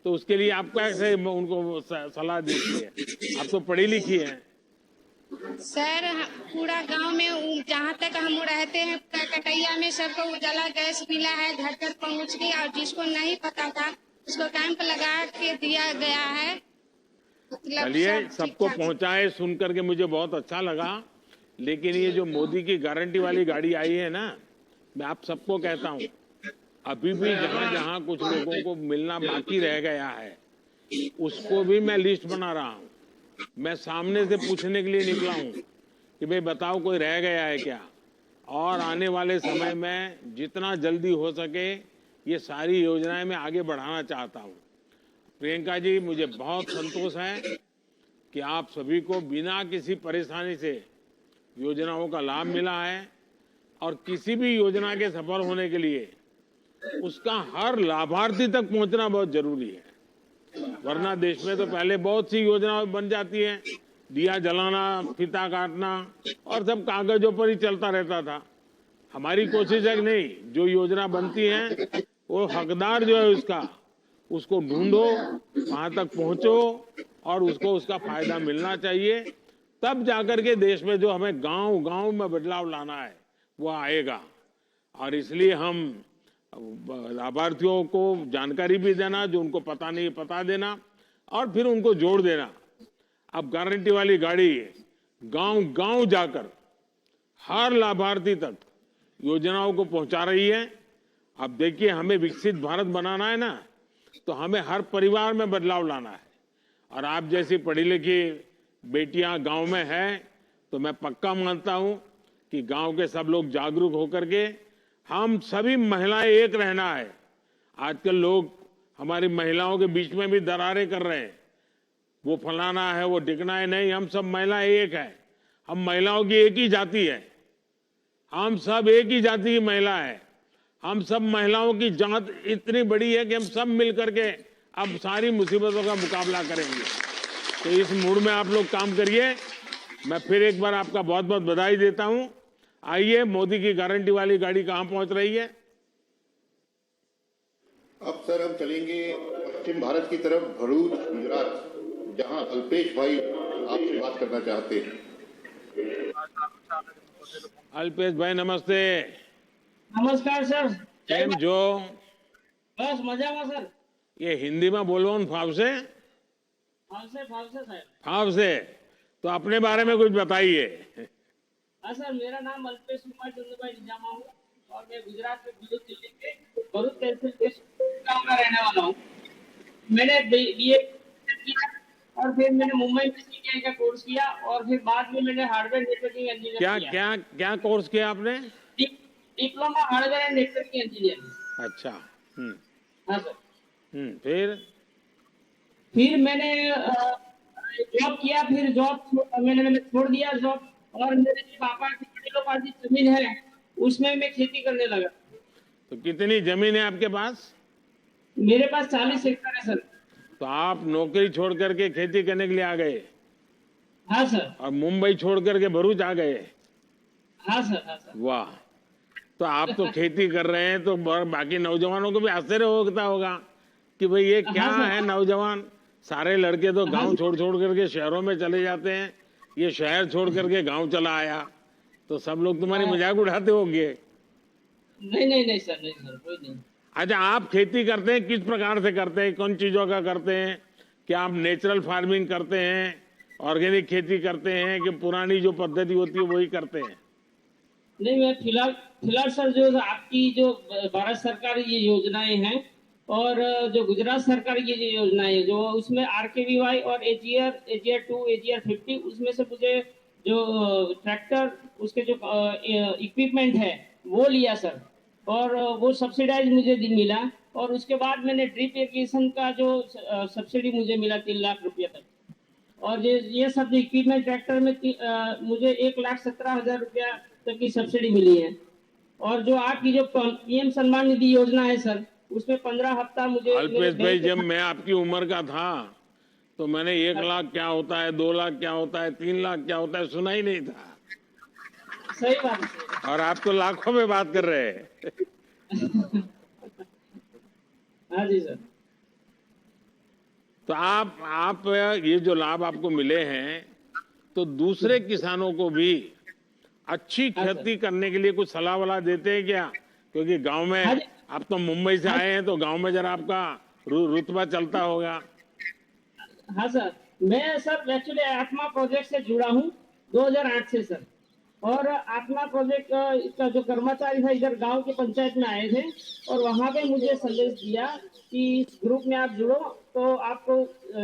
S4: तो उसके लिए आप कैसे उनको सलाह देती है? आप तो पढ़ी लिखी है।
S10: सर पूरा गांव में जहाँ तक हम रहते हैं कटैया में सबको उजाला गैस मिला है, घर तक पहुँच गई, और जिसको नहीं पता था उसको कैंप लगा के दिया गया है।
S4: चलिए, सबको पहुँचाए सुन करके मुझे बहुत अच्छा लगा। लेकिन ये जो मोदी की गारंटी वाली गाड़ी आई है ना, मैं आप सबको कहता हूँ अभी भी जहाँ जहाँ कुछ लोगों को मिलना बाकी रह गया है उसको भी मैं लिस्ट बना रहा हूँ। मैं सामने से पूछने के लिए निकला हूँ कि भाई बताओ कोई रह गया है क्या, और आने वाले समय में जितना जल्दी हो सके ये सारी योजनाएं मैं आगे बढ़ाना चाहता हूँ। प्रियंका जी, मुझे बहुत संतोष है कि आप सभी को बिना किसी परेशानी से योजनाओं का लाभ मिला है, और किसी भी योजना के सफल होने के लिए उसका हर लाभार्थी तक पहुंचना बहुत जरूरी है। वरना देश में तो पहले बहुत सी योजनाएं बन जाती हैं, दिया जलाना, फीता काटना और सब कागजों पर ही चलता रहता था। हमारी कोशिश है कि नहीं, जो योजना बनती है वो हकदार जो है उसको ढूंढो, वहां तक पहुंचो और उसको उसका फायदा मिलना चाहिए। तब जाकर के देश में जो हमें गांव गांव में बदलाव लाना है वो आएगा। और इसलिए हम लाभार्थियों को जानकारी भी देना, जो उनको पता नहीं पता देना और फिर उनको जोड़ देना। अब गारंटी वाली गाड़ी गांव गांव जाकर हर लाभार्थी तक योजनाओं को पहुंचा रही है। अब देखिए, हमें विकसित भारत बनाना है ना, तो हमें हर परिवार में बदलाव लाना है। और आप जैसी पढ़ी लिखी बेटियां गांव में हैं तो मैं पक्का मानता हूं कि गांव के सब लोग जागरूक होकर के हम सभी महिलाएं एक रहना है। आजकल लोग हमारी महिलाओं के बीच में भी दरारें कर रहे हैं, वो फलाना है, वो ढिकना है। नहीं, हम सब महिलाएं एक है। हम महिलाओं की एक ही जाति है, हम सब एक ही जाति की महिला है। हम सब महिलाओं की जात इतनी बड़ी है कि हम सब मिलकर के अब सारी मुसीबतों का मुकाबला करेंगे। तो इस मूड में आप लोग काम करिए। मैं फिर एक बार आपका बहुत बहुत बधाई देता हूं। आइए, मोदी की गारंटी वाली गाड़ी कहां पहुंच रही है?
S2: अब सर हम चलेंगे पश्चिम भारत की तरफ, भरूच गुजरात, जहां अल्पेश भाई आपसे बात करना चाहते हैं।
S4: अल्पेश भाई नमस्ते।
S11: नमस्कार सर।
S4: કેમ છો?
S11: बस मजाમાં सर।
S4: ये हिंदी में बोलવાનું फावશે?
S11: फावશે साहब।
S4: फावશે तो अपने बारे में कुछ बताइए।
S11: हाँ सर, मेरा नाम अल्पेश कुमार चंद्रभाई निजामा हूँ और मैं गुजरात में भरूच जिले के भरूच तहसील के गांव का रहने वाला हूँ। मैंने बीए किया और फिर मैंने मुंबई में सीटीआई का कोर्स किया और फिर बाद में मैंने हार्डवेयर नेटवर्किंग इंजीनियर किया।
S4: क्या कोर्स किया आपने?
S11: Diploma hardware and networking engineer.
S4: अच्छा।
S11: हाँ सर।
S4: फिर
S11: मैंने जॉब किया, फिर जॉब मैंने छोड़ दिया जॉब और मेरे पापा की किलो पासी जमीन है उसमें मैं खेती करने लगा।
S4: तो कितनी जमीन है आपके पास?
S11: मेरे पास 40 हेक्टेयर है सर।
S4: तो आप नौकरी छोड़ करके खेती करने के लिए आ गए?
S11: हाँ सर।
S4: और मुंबई छोड़ करके भरूच आ गए?
S11: हाँ सर। हाँ सर।
S4: वाह, तो आप तो खेती कर रहे हैं तो बाकी नौजवानों को भी आश्चर्य होता होगा कि भाई ये क्या है नौजवान, सारे लड़के तो गांव छोड़ करके शहरों में चले जाते हैं, ये शहर छोड़ करके गांव चला आया, तो सब लोग तुम्हारी मजाक उड़ाते होंगे।
S11: नहीं सर, कोई नहीं।
S4: अच्छा, आप खेती करते हैं, किस प्रकार से करते हैं, कौन चीजों का करते हैं? क्या आप नेचुरल फार्मिंग करते हैं, ऑर्गेनिक खेती करते हैं, कि पुरानी जो पद्धति होती है वही करते हैं?
S11: नहीं, मैं फिलहाल सर जो आपकी जो भारत सरकार ये योजनाएं हैं और जो गुजरात सरकार की जो योजनाएं हैं, जो उसमें RKVY और AGR 2, AGR 50, उसमें से मुझे जो ट्रैक्टर, उसके जो इक्विपमेंट है वो लिया सर, और वो सब्सिडाइज मुझे मिला। और उसके बाद मैंने ड्रिप इरिगेशन का जो सब्सिडी मुझे मिला 3 लाख रुपये तक। और ये सब इक्विपमेंट ट्रैक्टर में मुझे 1,17,000 रुपया तक की सब्सिडी मिली है। और जो आपकी जो PM सम्मान निधि योजना है सर, उसमें 15 हफ्ता मुझे।
S4: अल्पेश भाई, जब मैं आपकी उम्र का था तो मैंने 1 लाख क्या होता है, 2 लाख क्या होता है, 3 लाख क्या होता है सुना ही नहीं था।
S11: सही बात है।
S4: और आप तो लाखों में बात कर रहे हैं।
S11: हाँ जी सर।
S4: तो आप ये जो लाभ आपको मिले हैं, तो दूसरे किसानों को भी अच्छी खेती करने के लिए कुछ सलाह वाला देते हैं क्या? क्योंकि गांव में आप तो मुंबई से आए हैं, तो गांव में जरा आपका रुतबा चलता होगा।
S11: हाँ सर, मैं सर एक्चुअली आत्मा प्रोजेक्ट से जुड़ा हूँ 2008 से सर। और आत्मा प्रोजेक्ट का जो कर्मचारी था इधर गांव की पंचायत में आए थे और वहां पे मुझे संदेश दिया कि इस ग्रुप में आप जुड़ो, तो आपको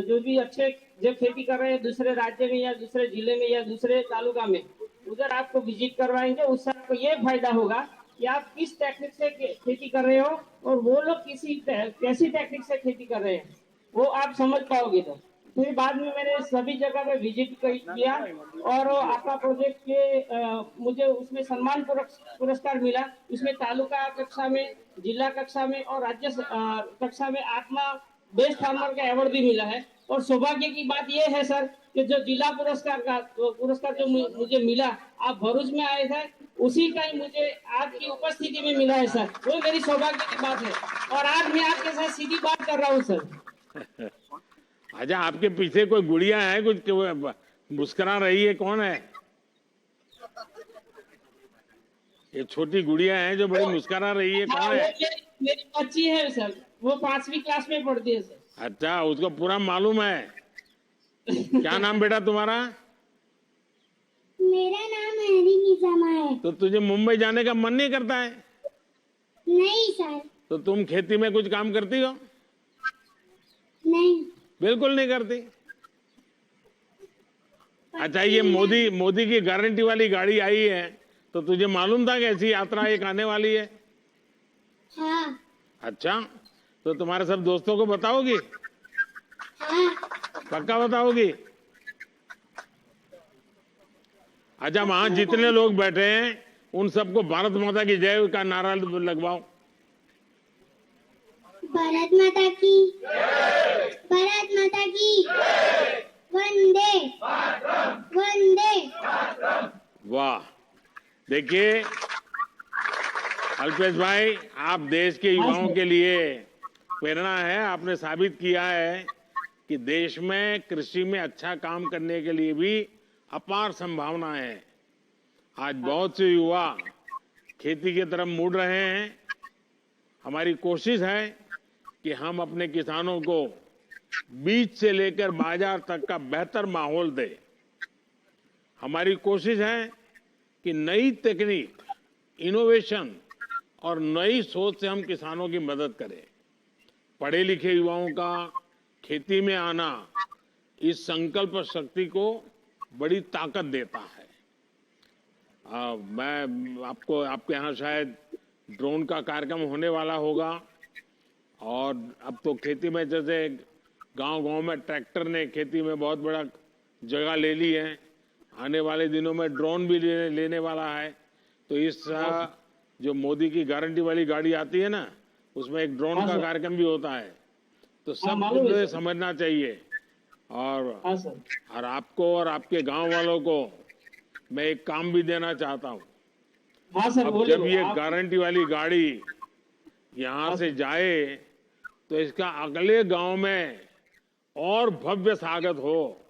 S11: जो भी अच्छे जो खेती कर रहे हैं दूसरे राज्य में या दूसरे जिले में या दूसरे तालुका में, उधर आपको विजिट करवाएंगे। उससे आपको ये फायदा होगा कि आप किस टेक्निक से खेती कर रहे हो और वो लोग कैसी टेक्निक से खेती कर रहे हैं वो आप समझ पाओगे। तो फिर बाद में मैंने सभी जगह पे विजिट किया और आपका प्रोजेक्ट के मुझे उसमें सम्मान पुरस्कार मिला। उसमें तालुका कक्षा में, जिला कक्षा में और राज्य कक्षा में आत्मा बेस्ट फार्मर का अवार्ड भी मिला है। और सौभाग्य की बात यह है सर कि जो जिला पुरस्कार जो मुझे मिला, आप भरूच में आए थे, उसी का ही मुझे आपकी उपस्थिति में मिला है सर। वो मेरी सौभाग्य की बात है और आज मैं आपके साथ सीधी बात कर रहा हूँ सर।
S4: अच्छा, आपके पीछे कोई गुड़िया है, कुछ मुस्कुरा रही है, कौन है? ये छोटी गुड़िया है जो बड़ी मुस्कुरा रही है, कौन है?
S11: मेरी बच्ची है सर, वो 5वीं क्लास में पढ़ती है सर।
S4: अच्छा, उसको पूरा मालूम है। क्या नाम बेटा तुम्हारा?
S12: मेरा नाम हरी निजामा है।
S4: तो तुझे मुंबई जाने का मन नहीं करता है?
S12: नहीं सर।
S4: तो तुम खेती में कुछ काम करती हो?
S12: नहीं,
S4: बिल्कुल नहीं करती। अच्छा, ये मोदी की गारंटी वाली गाड़ी आई है, तो तुझे मालूम था कि ऐसी यात्रा एक आने वाली है?
S12: हाँ।
S4: अच्छा, तो तुम्हारे सब दोस्तों को बताओगी?
S12: हाँ।
S4: पक्का बताओगी? अच्छा, वहां जितने लोग बैठे हैं उन सबको भारत माता की जय का नारा लगवाओ।
S12: भारत माता की, भारत माता की, वंदे वंदे।
S4: वाह, देखिए अल्पेश भाई, आप देश के युवाओं के लिए प्रेरणा है। आपने साबित किया है कि देश में कृषि में अच्छा काम करने के लिए भी अपार संभावनाएं हैं। आज बहुत से युवा खेती की तरफ मुड़ रहे हैं। हमारी कोशिश है कि हम अपने किसानों को बीज से लेकर बाजार तक का बेहतर माहौल दें। हमारी कोशिश है कि नई तकनीक, इनोवेशन और नई सोच से हम किसानों की मदद करें। पढ़े लिखे युवाओं का खेती में आना इस संकल्प शक्ति को बड़ी ताकत देता है। मैं आपके यहाँ शायद ड्रोन का कार्यक्रम होने वाला होगा, और अब तो खेती में जैसे गांव-गांव में ट्रैक्टर ने खेती में बहुत बड़ा जगह ले ली है। आने वाले दिनों में ड्रोन भी लेने वाला है। तो इस जो मोदी की गारंटी वाली गाड़ी आती है ना, उसमें एक ड्रोन का कार्यक्रम भी होता है। तो सबको समझना चाहिए। और आपको और आपके गांव वालों को मैं एक काम भी देना चाहता हूँ। अब जब ये गारंटी वाली गाड़ी यहाँ से जाए तो इसका अगले गांव में और भव्य स्वागत हो,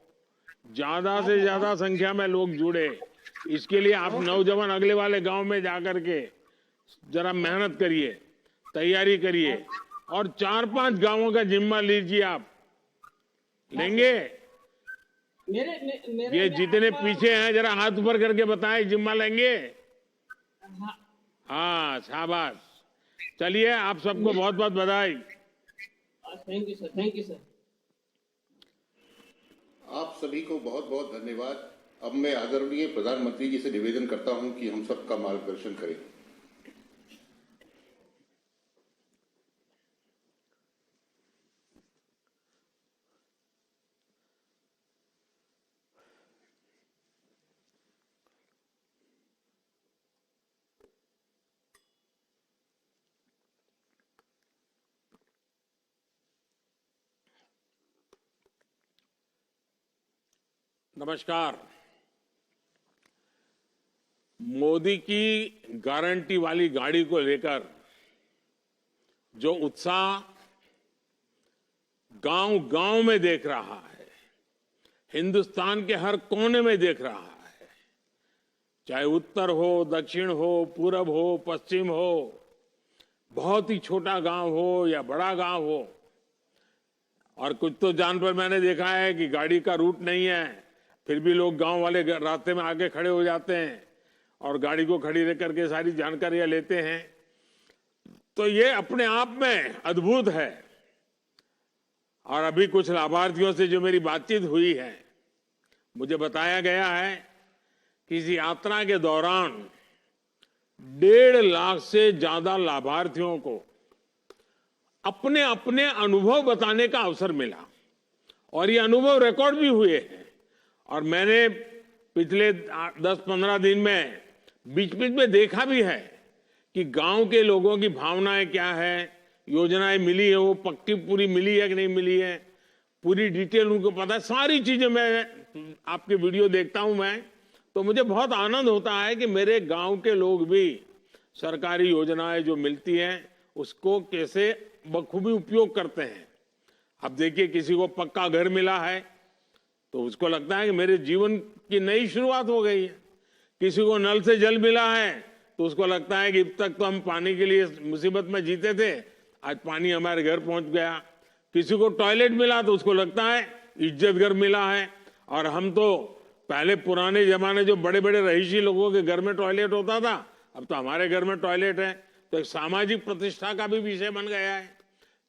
S4: ज्यादा से ज्यादा संख्या में लोग जुड़े। इसके लिए आप नौजवान अगले वाले गांव में जाकर के जरा मेहनत करिए, तैयारी करिए और 4-5 गांवों का जिम्मा लीजिए। आप लेंगे? ये जितने पीछे हैं जरा हाथ ऊपर करके बताएं, जिम्मा लेंगे? हाँ, शाबाश। चलिए, आप सबको बहुत बहुत बधाई।
S11: Thank you sir, thank you sir.
S2: आप सभी को बहुत बहुत धन्यवाद। अब मैं आदरणीय प्रधानमंत्री जी से निवेदन करता हूं कि हम सबका मार्गदर्शन करें।
S4: नमस्कार। मोदी की गारंटी वाली गाड़ी को लेकर जो उत्साह गांव-गांव में देख रहा है, हिंदुस्तान के हर कोने में देख रहा है, चाहे उत्तर हो, दक्षिण हो, पूरब हो, पश्चिम हो, बहुत ही छोटा गांव हो या बड़ा गांव हो, और कुछ तो जान पर मैंने देखा है कि गाड़ी का रूट नहीं है, फिर भी लोग गांव वाले रास्ते में आके खड़े हो जाते हैं और गाड़ी को खड़ी रख करके सारी जानकारियां लेते हैं। तो ये अपने आप में अद्भुत है। और अभी कुछ लाभार्थियों से जो मेरी बातचीत हुई है, मुझे बताया गया है कि इस यात्रा के दौरान 1.5 लाख से ज्यादा लाभार्थियों को अपने अपने अनुभव बताने का अवसर मिला, और ये अनुभव रिकॉर्ड भी हुए हैं। और मैंने पिछले 10-15 दिन में बीच बीच में देखा भी है कि गांव के लोगों की भावनाएं क्या है, योजनाएं मिली है वो पक्की पूरी मिली है कि नहीं मिली है, पूरी डिटेल उनको पता है। सारी चीजें मैं आपके वीडियो देखता हूं मैं, तो मुझे बहुत आनंद होता है कि मेरे गांव के लोग भी सरकारी योजनाएं जो मिलती हैं उसको कैसे बखूबी उपयोग करते हैं। अब देखिए, किसी को पक्का घर मिला है तो उसको लगता है कि मेरे जीवन की नई शुरुआत हो गई है। किसी को नल से जल मिला है तो उसको लगता है कि अब तक तो हम पानी के लिए मुसीबत में जीते थे, आज पानी हमारे घर पहुंच गया। किसी को टॉयलेट मिला तो उसको लगता है इज्जत घर मिला है। और हम तो पहले पुराने जमाने जो बड़े बड़े रईसी लोगों के घर में टॉयलेट होता था, अब तो हमारे घर में टॉयलेट है, तो एक सामाजिक प्रतिष्ठा का भी विषय बन गया है।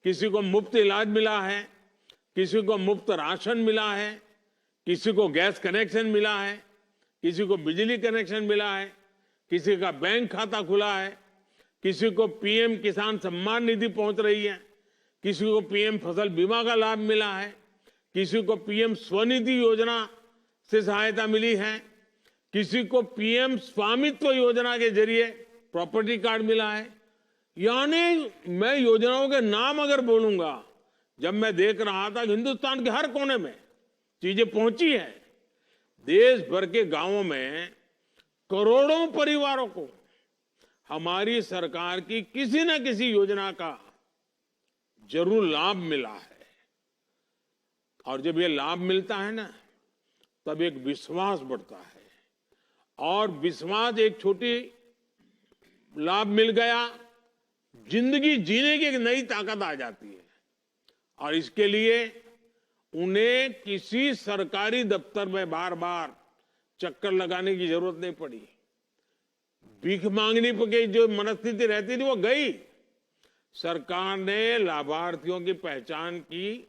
S4: किसी को मुफ्त इलाज मिला है, किसी को मुफ्त राशन मिला है, किसी को गैस कनेक्शन मिला है, किसी को बिजली कनेक्शन मिला है, किसी का बैंक खाता खुला है, किसी को पीएम किसान सम्मान निधि पहुंच रही है, किसी को पीएम फसल बीमा का लाभ मिला है, किसी को पीएम स्वनिधि योजना से सहायता मिली है, किसी को पीएम स्वामित्व योजना के जरिए प्रॉपर्टी कार्ड मिला है। यानी मैं योजनाओं के नाम अगर बोलूंगा, जब मैं देख रहा था हिंदुस्तान के हर कोने में चीजें पहुंची है। देश भर के गांवों में करोड़ों परिवारों को हमारी सरकार की किसी न किसी योजना का जरूर लाभ मिला है। और जब ये लाभ मिलता है ना, तब एक विश्वास बढ़ता है, और विश्वास एक छोटी लाभ मिल गया, जिंदगी जीने की एक नई ताकत आ जाती है। और इसके लिए उन्हें किसी सरकारी दफ्तर में बार बार चक्कर लगाने की जरूरत नहीं पड़ी। भीख मांगने की जो मनस्थिति रहती थी वो गई। सरकार ने लाभार्थियों की पहचान की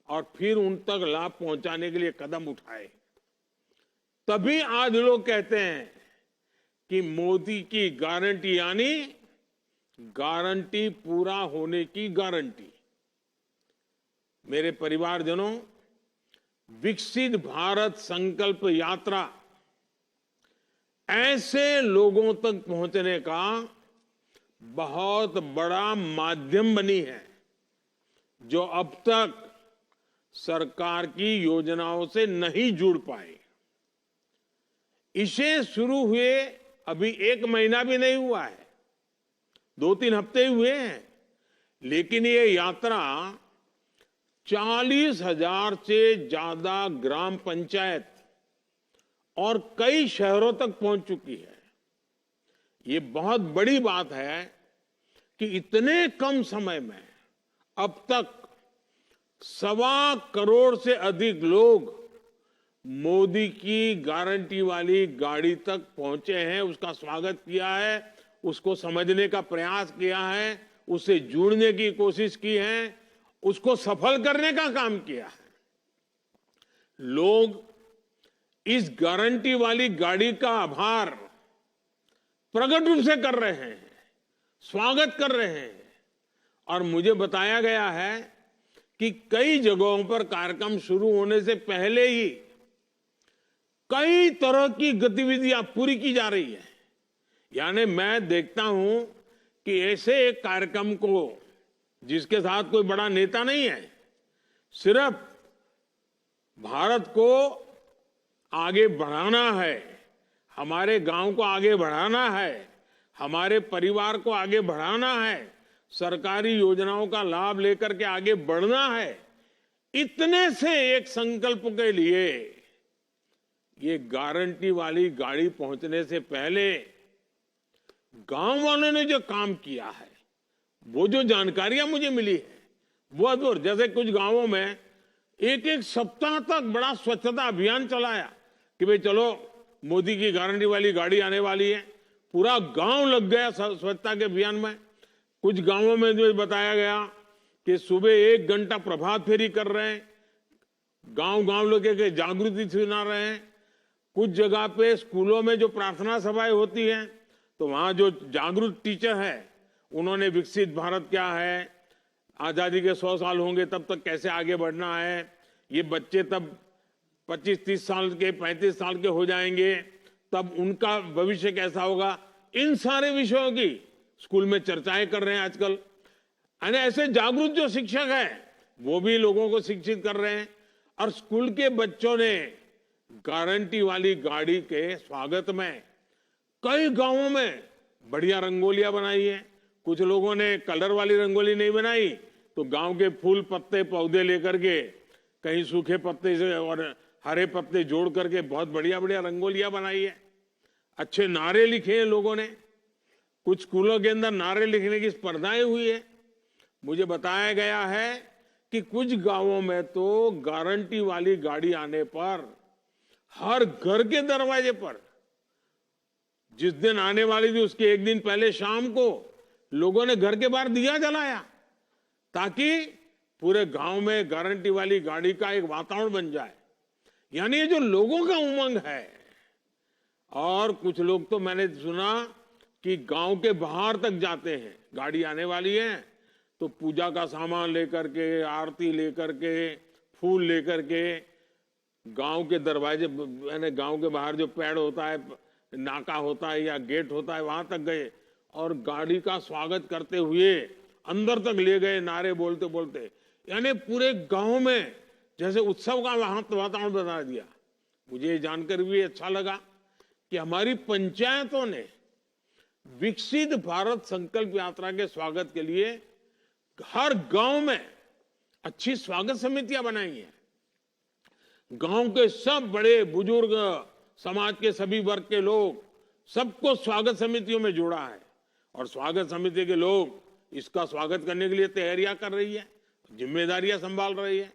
S4: और फिर उन तक लाभ पहुंचाने के लिए कदम उठाए। तभी आज लोग कहते हैं कि मोदी की गारंटी यानी गारंटी पूरा होने की गारंटी। मेरे परिवारजनों, विकसित भारत संकल्प यात्रा ऐसे लोगों तक पहुंचने का बहुत बड़ा माध्यम बनी है जो अब तक सरकार की योजनाओं से नहीं जुड़ पाए। इसे शुरू हुए अभी 1 महीना भी नहीं हुआ है, 2-3 हफ्ते हुए हैं, लेकिन ये यात्रा 40,000 से ज्यादा ग्राम पंचायत और कई शहरों तक पहुंच चुकी है। ये बहुत बड़ी बात है कि इतने कम समय में अब तक 1.25 करोड़ से अधिक लोग मोदी की गारंटी वाली गाड़ी तक पहुंचे हैं, उसका स्वागत किया है, उसको समझने का प्रयास किया है, उससे जुड़ने की कोशिश की है, उसको सफल करने का काम किया है। लोग इस गारंटी वाली गाड़ी का आभार प्रकट रूप से कर रहे हैं, स्वागत कर रहे हैं। और मुझे बताया गया है कि कई जगहों पर कार्यक्रम शुरू होने से पहले ही कई तरह की गतिविधियां पूरी की जा रही है। यानी मैं देखता हूं कि ऐसे एक कार्यक्रम को, जिसके साथ कोई बड़ा नेता नहीं है, सिर्फ भारत को आगे बढ़ाना है, हमारे गांव को आगे बढ़ाना है, हमारे परिवार को आगे बढ़ाना है, सरकारी योजनाओं का लाभ लेकर के आगे बढ़ना है, इतने से एक संकल्प के लिए ये गारंटी वाली गाड़ी पहुंचने से पहले गांव वालों ने जो काम किया है, वो जो जानकारियां मुझे मिली है वो अद्भुत। जैसे कुछ गांवों में एक सप्ताह तक बड़ा स्वच्छता अभियान चलाया कि भाई चलो मोदी की गारंटी वाली गाड़ी आने वाली है, पूरा गांव लग गया स्वच्छता के अभियान में। कुछ गांवों में जो बताया गया कि सुबह 1 घंटा प्रभात फेरी कर रहे हैं, गांव लोग के जागृति सुना रहे हैं। कुछ जगह पे स्कूलों में जो प्रार्थना सभाएं होती हैं, तो वहां जो जागरूक टीचर है उन्होंने विकसित भारत क्या है, आजादी के 100 साल होंगे तब तक कैसे आगे बढ़ना है, ये बच्चे तब 25-30 साल के 35 साल के हो जाएंगे तब उनका भविष्य कैसा होगा, इन सारे विषयों की स्कूल में चर्चाएं कर रहे हैं आजकल। यानी ऐसे जागरूक जो शिक्षक हैं वो भी लोगों को शिक्षित कर रहे हैं। और स्कूल के बच्चों ने गारंटी वाली गाड़ी के स्वागत में कई गांवों में बढ़िया रंगोलियां बनाई है। कुछ लोगों ने कलर वाली रंगोली नहीं बनाई तो गांव के फूल पत्ते पौधे लेकर के कहीं सूखे पत्ते से और हरे पत्ते जोड़ करके बहुत बढ़िया बढ़िया रंगोलियां बनाई है। अच्छे नारे लिखे हैं लोगों ने। कुछ स्कूलों के अंदर नारे लिखने की स्पर्धाएं हुई है। मुझे बताया गया है कि कुछ गांवों में तो गारंटी वाली गाड़ी आने पर हर घर के दरवाजे पर जिस दिन आने वाली थी उसके एक दिन पहले शाम को लोगों ने घर के बाहर दिया जलाया ताकि पूरे गांव में गारंटी वाली गाड़ी का एक वातावरण बन जाए। यानी ये जो लोगों का उमंग है। और कुछ लोग तो मैंने सुना कि गांव के बाहर तक जाते हैं, गाड़ी आने वाली है तो पूजा का सामान लेकर के, आरती लेकर के, फूल लेकर के गांव के दरवाजे यानी गांव के बाहर जो पेड़ होता है, नाका होता है या गेट होता है वहां तक गए और गाड़ी का स्वागत करते हुए अंदर तक ले गए नारे बोलते बोलते। यानी पूरे गांव में जैसे उत्सव का वातावरण बना दिया। मुझे ये जानकर भी अच्छा लगा कि हमारी पंचायतों ने विकसित भारत संकल्प यात्रा के स्वागत के लिए हर गांव में अच्छी स्वागत समितियां बनाई हैं। गांव के सब बड़े बुजुर्ग, समाज के सभी वर्ग के लोग, सबको स्वागत समितियों में जोड़ा है और स्वागत समिति के लोग इसका स्वागत करने के लिए तैयारियां कर रही है, जिम्मेदारियां संभाल रही है।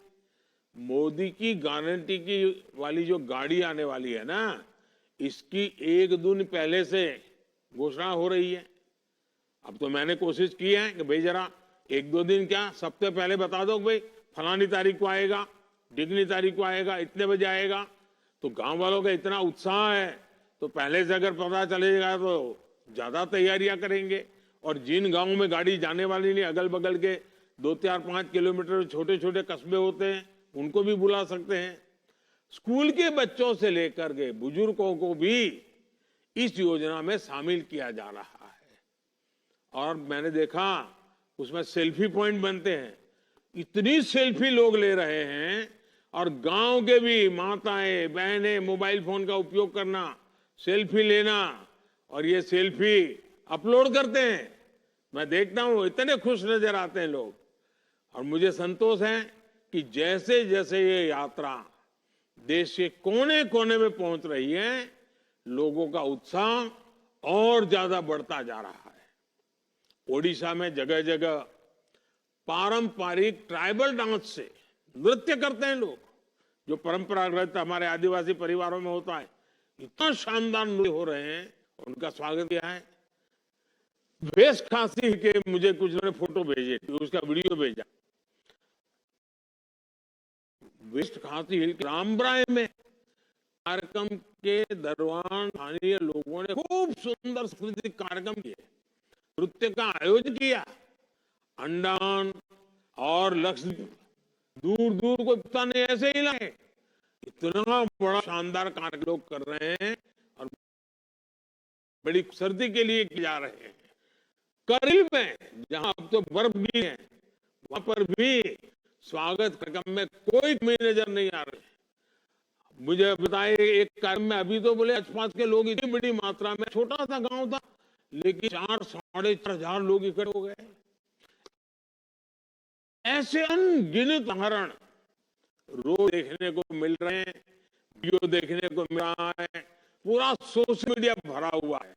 S4: मोदी की गारंटी की वाली जो गाड़ी आने वाली है ना, इसकी एक दिन पहले से घोषणा हो रही है। अब तो मैंने कोशिश की है कि भाई जरा एक दो दिन क्या सप्ताह पहले बता दो भाई फलानी तारीख को आएगा, डिगनी तारीख को आएगा, इतने बजे आएगा। तो गांव वालों का इतना उत्साह है तो पहले से अगर पता चलेगा तो ज्यादा तैयारियां करेंगे। और जिन गांवों में गाड़ी जाने वाली नहीं, अगल बगल के 2, 4, 5 किलोमीटर छोटे छोटे कस्बे होते हैं, उनको भी बुला सकते हैं। स्कूल के बच्चों से लेकर के बुजुर्गों को भी इस योजना में शामिल किया जा रहा है। और मैंने देखा उसमें सेल्फी पॉइंट बनते हैं, इतनी सेल्फी लोग ले रहे हैं। और गांव के भी माताएं बहनें मोबाइल फोन का उपयोग करना, सेल्फी लेना और ये सेल्फी अपलोड करते हैं। मैं देखता हूं इतने खुश नजर आते हैं लोग। और मुझे संतोष है कि जैसे जैसे ये यात्रा देश के कोने कोने में पहुंच रही है, लोगों का उत्साह और ज्यादा बढ़ता जा रहा है। ओडिशा में जगह जगह पारंपरिक ट्राइबल डांस से नृत्य करते हैं लोग, जो परंपरागत हमारे आदिवासी परिवारों में होता है। इतना शानदार नृत्य हो रहे हैं, उनका स्वागत किया है। वेस्ट खासी के मुझे कुछ लोगों ने फोटो भेजे, उसका वीडियो भेजा। वेस्ट खासी हिल के रामब्राय में कार्यक्रम के दौरान स्थानीय लोगों ने खूब सुंदर सांस्कृतिक कार्यक्रम किए, नृत्य का आयोजन किया। अंडमान और लक्षद्वीप दूर दूर को पता नहीं ऐसे ही लाए। इतना बड़ा शानदार कार्य लोग कर रहे हैं और बड़ी सर्दी के लिए किए जा रहे हैं। करीब में जहां अब तो बर्फ भी है, वहां पर भी स्वागत कार्यक्रम में कोई कमी नजर नहीं आ रही। मुझे बताए एक कार्यक्रम में अभी तो बोले आसपास के लोग इतनी बड़ी मात्रा में, छोटा सा गांव था लेकिन 4-4.5 हजार लोग इकट्ठे हो गए। ऐसे अनगिनत उदाहरण रोज देखने को मिल रहे हैं, वीडियो देखने को मिल रहा है, पूरा सोशल मीडिया भरा हुआ है।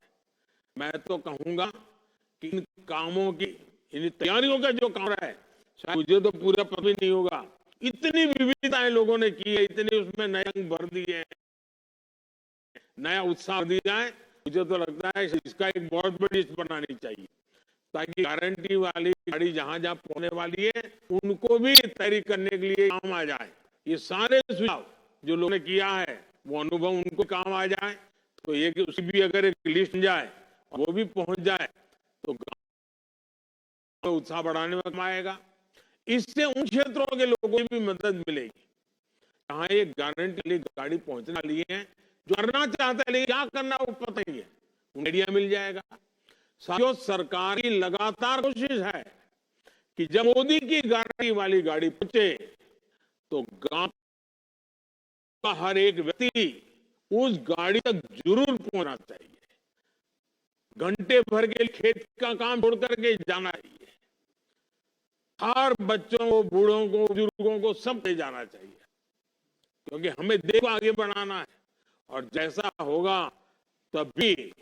S4: मैं तो कहूंगा कि इन कामों की, इन तैयारियों का जो काम है, शायद मुझे तो पूरा पता भी नहीं होगा। इतनी विविधताएं लोगों ने की है, इतनी उसमें नए अंग भर दिए, नया उत्साह दिया है। मुझे तो लगता है इसका एक बहुत बड़ी लिस्ट बनानी चाहिए ताकि गारंटी वाली गाड़ी जहां जहां पहुंचने वाली है उनको भी तैयारी करने के लिए काम आ जाए। ये सारे सुझाव जो लोगों ने किया है वो अनुभव उनको काम आ जाए, तो ये कि उसकी भी अगर एक लिस्ट जाए वो भी पहुंच जाए तो उत्साह बढ़ाने में काम आएगा। इससे उन क्षेत्रों के लोगों को भी मदद मिलेगी जहां ये गारंटी वाली गाड़ी पहुंचने वाली है, जो करना चाहते हैं लेकिन क्या करना वो पता नहीं है, उन्हें आइडिया मिल जाएगा। साथियों, सरकार की लगातार कोशिश है कि जब मोदी की गारंटी वाली गाड़ी पहुंचे तो गांव का हर एक व्यक्ति उस गाड़ी तक जरूर पहुंचना चाहिए। घंटे भर के लिए खेत का काम छोड़ करके जाना चाहिए। हर बच्चों को, बूढ़ों को, बुजुर्गों को सब ले जाना चाहिए, क्योंकि हमें देश को आगे बढ़ाना है। और जैसा होगा तभी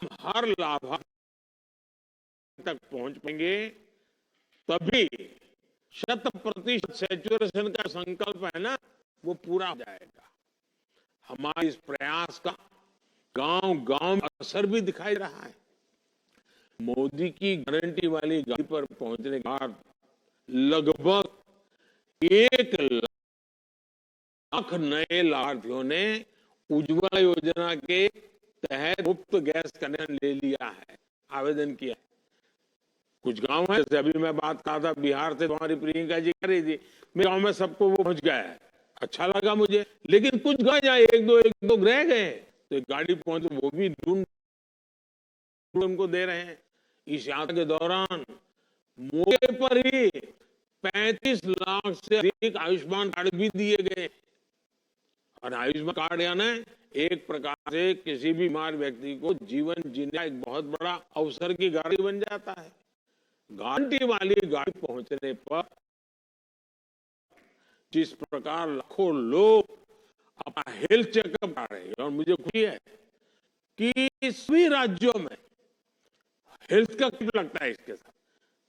S4: हम हर लाभार्थी तक पहुंच पाएंगे, तभी 100% सैचुरेशन का संकल्प है ना, वो पूरा हो जाएगा। हमारे इस प्रयास का गांव-गांव में असर भी दिखाई रहा है। मोदी की गारंटी वाली गाड़ी पर पहुंचने के बाद लगभग 1 लाख नए लाभार्थियों ने उज्ज्वला योजना के तहत मुफ्त गैस कनेक्शन ले लिया है, आवेदन किया है। कुछ गांव है, जैसे अभी मैं बात कहा था बिहार से, हमारी प्रियंका जी कर रही थी, मेरे गांव में सबको वो पहुंच गया है, अच्छा लगा मुझे। लेकिन कुछ गांव जहाँ एक दो रह गए, तो एक गाड़ी पहुंचे, वो भी ढूंढ उनको दे रहे हैं। इस यात्रा के दौरान मौके पर ही 35 लाख से अधिक आयुष्मान कार्ड भी दिए गए। और आयुष्मान कार्ड यानी एक प्रकार से किसी भी बीमार व्यक्ति को जीवन जीने का एक बहुत बड़ा अवसर की गारंटी बन जाता है। गारंटी वाली गाड़ी पहुंचने पर जिस प्रकार लाखों लोग अपना हेल्थ चेकअप करा रहे हैं, और मुझे खुशी है कि सभी राज्यों में हेल्थ का कैंप लगता है इसके साथ।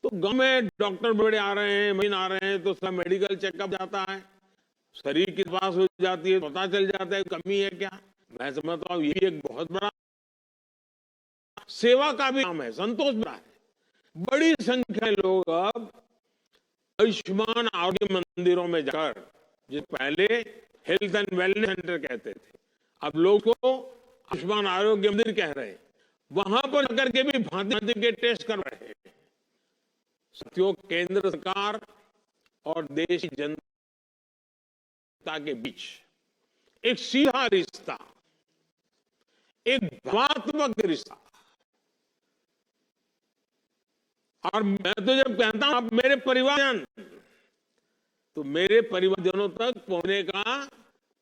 S4: तो गांव में डॉक्टर बड़े आ रहे हैं, मशीन आ रहे हैं, तो सब मेडिकल चेकअप जाता है, शरीर की तपास हो जाती है, पता चल जाता है कमी है क्या। मैं समझता हूँ ये एक बहुत बड़ा सेवा का भी काम है, संतोष बड़ा है। बड़ी संख्या में लोग अब आयुष्मान आरोग्य मंदिरों में जाकर, जिस पहले हेल्थ एंड वेलनेस सेंटर कहते थे, अब लोग को आयुष्मान आरोग्य मंदिर कह रहे हैं, वहां पर जाकर के भी भांति के टेस्ट कर रहे हैं। साथियों, केंद्र सरकार और देश की जनता के बीच एक सीधा रिश्ता, एक भावनात्मक रिश्ता। और मैं तो जब कहता हूं आप मेरे परिवारजन, तो मेरे परिवारजनों तक पहुंचने का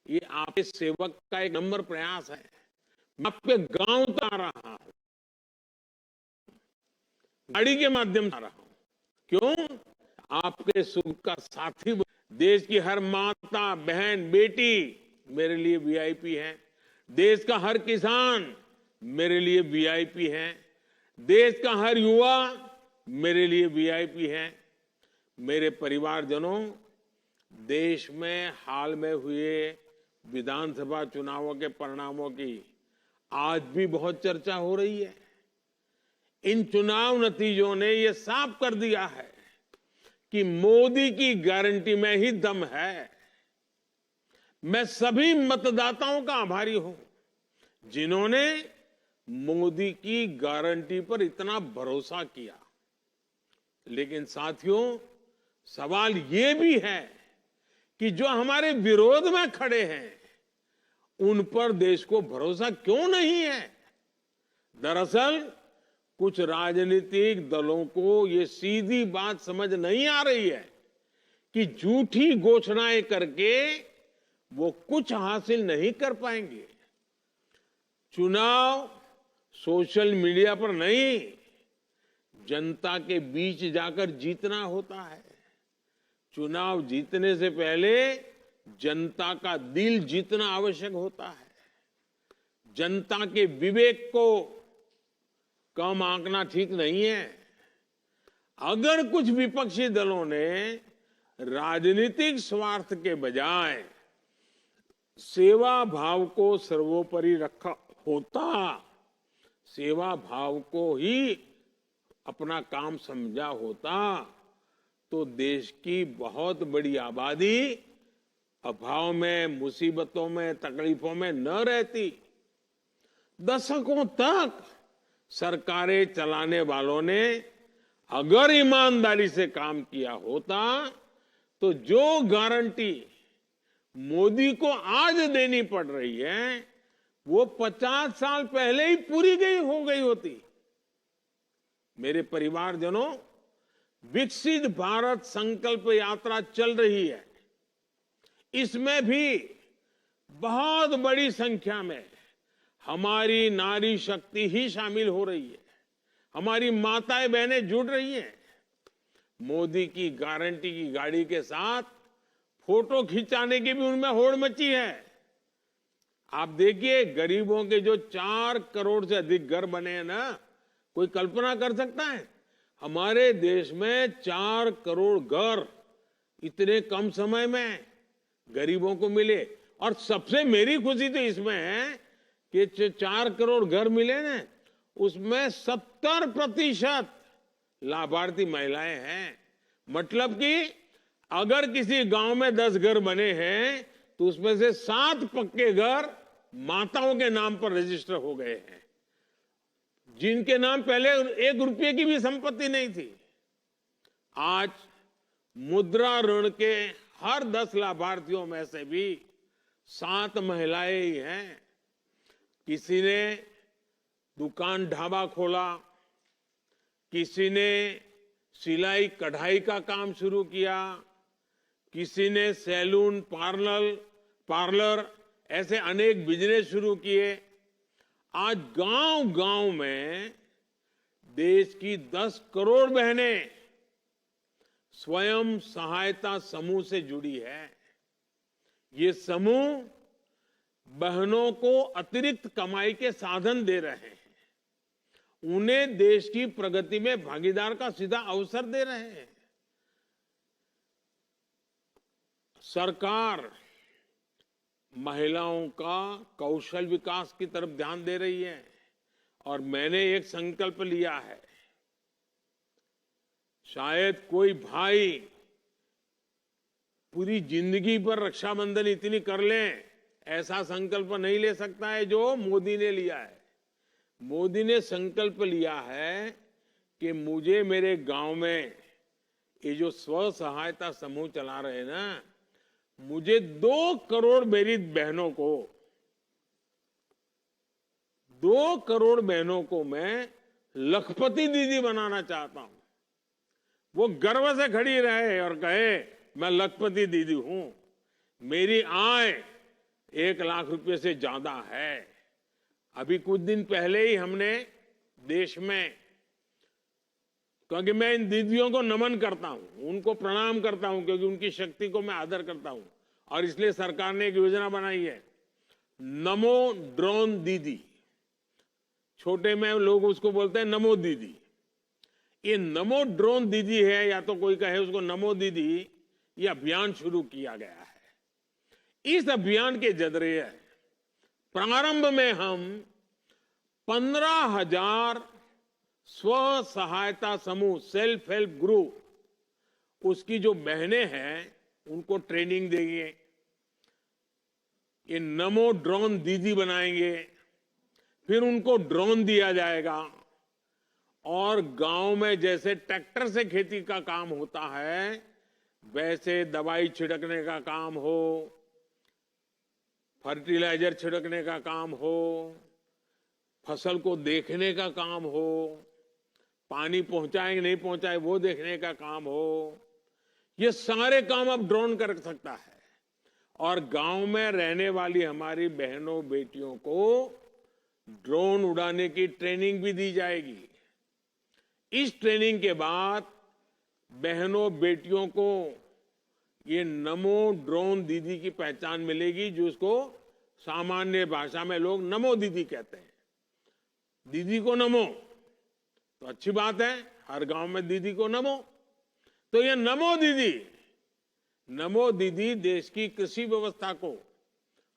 S4: ये आपके सेवक का एक नम्र प्रयास है। मैं आपके गांव तक आ रहा हूं, गाड़ी के माध्यम से आ रहा हूं। क्यों? आपके सुख का साथी। देश की हर माता, बहन, बेटी मेरे लिए वीआईपी है। देश का हर किसान मेरे लिए वीआईपी है। देश का हर युवा मेरे लिए वीआईपी है। मेरे परिवारजनों, देश में हाल में हुए विधानसभा चुनावों के परिणामों की आज भी बहुत चर्चा हो रही है। इन चुनाव नतीजों ने ये साफ कर दिया है कि मोदी की गारंटी में ही दम है। मैं सभी मतदाताओं का आभारी हूं जिन्होंने मोदी की गारंटी पर इतना भरोसा किया। लेकिन साथियों, सवाल ये भी है कि जो हमारे विरोध में खड़े हैं, उन पर देश को भरोसा क्यों नहीं है? दरअसल कुछ राजनीतिक दलों को ये सीधी बात समझ नहीं आ रही है कि झूठी घोषणाएं करके वो कुछ हासिल नहीं कर पाएंगे। चुनाव सोशल मीडिया पर नहीं, जनता के बीच जाकर जीतना होता है। चुनाव जीतने से पहले जनता का दिल जीतना आवश्यक होता है। जनता के विवेक को कम आंकना ठीक नहीं है। अगर कुछ विपक्षी दलों ने राजनीतिक स्वार्थ के बजाय सेवा भाव को सर्वोपरि रखा होता, सेवा भाव को ही अपना काम समझा होता, तो देश की बहुत बड़ी आबादी अभाव में, मुसीबतों में, तकलीफों में न रहती। दशकों तक सरकारें चलाने वालों ने अगर ईमानदारी से काम किया होता, तो जो गारंटी मोदी को आज देनी पड़ रही है, वो 50 साल पहले ही पूरी हो गई होती। मेरे परिवारजनों, विकसित भारत संकल्प यात्रा चल रही है, इसमें भी बहुत बड़ी संख्या में हमारी नारी शक्ति ही शामिल हो रही है। हमारी माताएं बहनें जुड़ रही हैं। मोदी की गारंटी की गाड़ी के साथ फोटो खिंचाने की भी उनमें होड़ मची है। आप देखिए, गरीबों के जो 4 करोड़ से अधिक घर बने हैं ना, कोई कल्पना कर सकता है हमारे देश में 4 करोड़ घर इतने कम समय में गरीबों को मिले। और सबसे मेरी खुशी तो इसमें है कि 4 करोड़ घर मिले ना, उसमें 70% लाभार्थी महिलाएं हैं। मतलब कि अगर किसी गांव में 10 घर बने हैं तो उसमें से 7 पक्के घर माताओं के नाम पर रजिस्टर हो गए हैं, जिनके नाम पहले 1 रुपये की भी संपत्ति नहीं थी। आज मुद्रा ऋण के हर 10 लाभार्थियों में से भी 7 महिलाएं ही हैं। किसी ने दुकान ढाबा खोला, किसी ने सिलाई कढ़ाई का काम शुरू किया, किसी ने सैलून पार्लर ऐसे अनेक बिजनेस शुरू किए। आज गांव-गांव में देश की 10 करोड़ बहनें स्वयं सहायता समूह से जुड़ी है। ये समूह बहनों को अतिरिक्त कमाई के साधन दे रहे हैं, उन्हें देश की प्रगति में भागीदार का सीधा अवसर दे रहे हैं। सरकार महिलाओं का कौशल विकास की तरफ ध्यान दे रही है और मैंने एक संकल्प लिया है, शायद कोई भाई पूरी जिंदगी पर रक्षाबंधन इतनी कर लें, ऐसा संकल्प नहीं ले सकता है जो मोदी ने लिया है। मोदी ने संकल्प लिया है कि मुझे मेरे गांव में ये जो स्व सहायता समूह चला रहे हैं ना, मुझे 2 करोड़ मेरी बहनों को 2 करोड़ बहनों को मैं लखपति दीदी बनाना चाहता हूं। वो गर्व से खड़ी रहे और कहे मैं लखपति दीदी हूं, मेरी आय 1 लाख रुपए से ज्यादा है। अभी कुछ दिन पहले ही हमने देश में, क्योंकि मैं इन दीदियों को नमन करता हूं, उनको प्रणाम करता हूं, क्योंकि उनकी शक्ति को मैं आदर करता हूं, और इसलिए सरकार ने एक योजना बनाई है, नमो ड्रोन दीदी। छोटे में लोग उसको बोलते हैं नमो दीदी। ये नमो ड्रोन दीदी है, या तो कोई कहे उसको नमो दीदी, ये अभियान शुरू किया गया है। इस अभियान के जरिए प्रारंभ में हम 15,000 स्व सहायता समूह, सेल्फ हेल्प ग्रुप, उसकी जो बहनें हैं उनको ट्रेनिंग देंगे, ये नमो ड्रोन दीदी बनाएंगे, फिर उनको ड्रोन दिया जाएगा और गांव में जैसे ट्रैक्टर से खेती का काम होता है, वैसे दवाई छिड़कने का काम हो, फर्टिलाइजर छिड़कने का काम हो, फसल को देखने का काम हो, पानी पहुंचाए नहीं पहुंचाए वो देखने का काम हो, ये सारे काम अब ड्रोन कर सकता है। और गांव में रहने वाली हमारी बहनों बेटियों को ड्रोन उड़ाने की ट्रेनिंग भी दी जाएगी। इस ट्रेनिंग के बाद बहनों बेटियों को ये नमो ड्रोन दीदी की पहचान मिलेगी, जो उसको सामान्य भाषा में लोग नमो दीदी कहते हैं। दीदी को नमो तो अच्छी बात है, हर गांव में दीदी को नमो। तो ये नमो दीदी देश की कृषि व्यवस्था को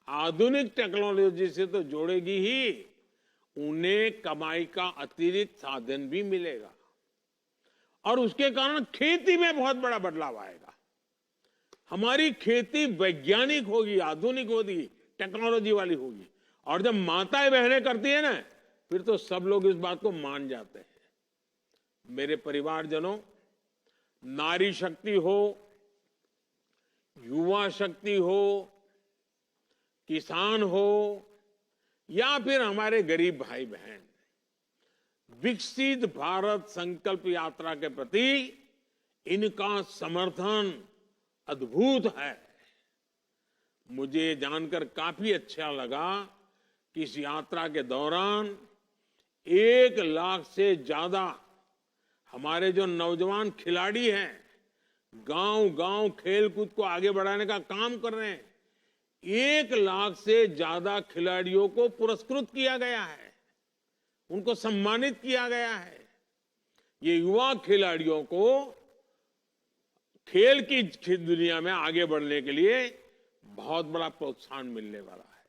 S4: आधुनिक टेक्नोलॉजी से तो जोड़ेगी ही, उन्हें कमाई का अतिरिक्त साधन भी मिलेगा और उसके कारण खेती में बहुत बड़ा बदलाव आएगा। हमारी खेती वैज्ञानिक होगी, आधुनिक होगी, टेक्नोलॉजी वाली होगी। और जब माताएं बहनें करती है ना, फिर तो सब लोग इस बात को मान जाते हैं। मेरे परिवारजनों, नारी शक्ति हो, युवा शक्ति हो, किसान हो या फिर हमारे गरीब भाई बहन, विकसित भारत संकल्प यात्रा के प्रति इनका समर्थन अद्भुत है। मुझे जानकर काफी अच्छा लगा कि इस यात्रा के दौरान 1 लाख से ज्यादा हमारे जो नौजवान खिलाड़ी हैं, गांव-गांव खेलकूद को आगे बढ़ाने का काम कर रहे हैं। 1 लाख से ज्यादा खिलाड़ियों को पुरस्कृत किया गया है, उनको सम्मानित किया गया है। ये युवा खिलाड़ियों को खेल की दुनिया में आगे बढ़ने के लिए बहुत बड़ा प्रोत्साहन मिलने वाला है।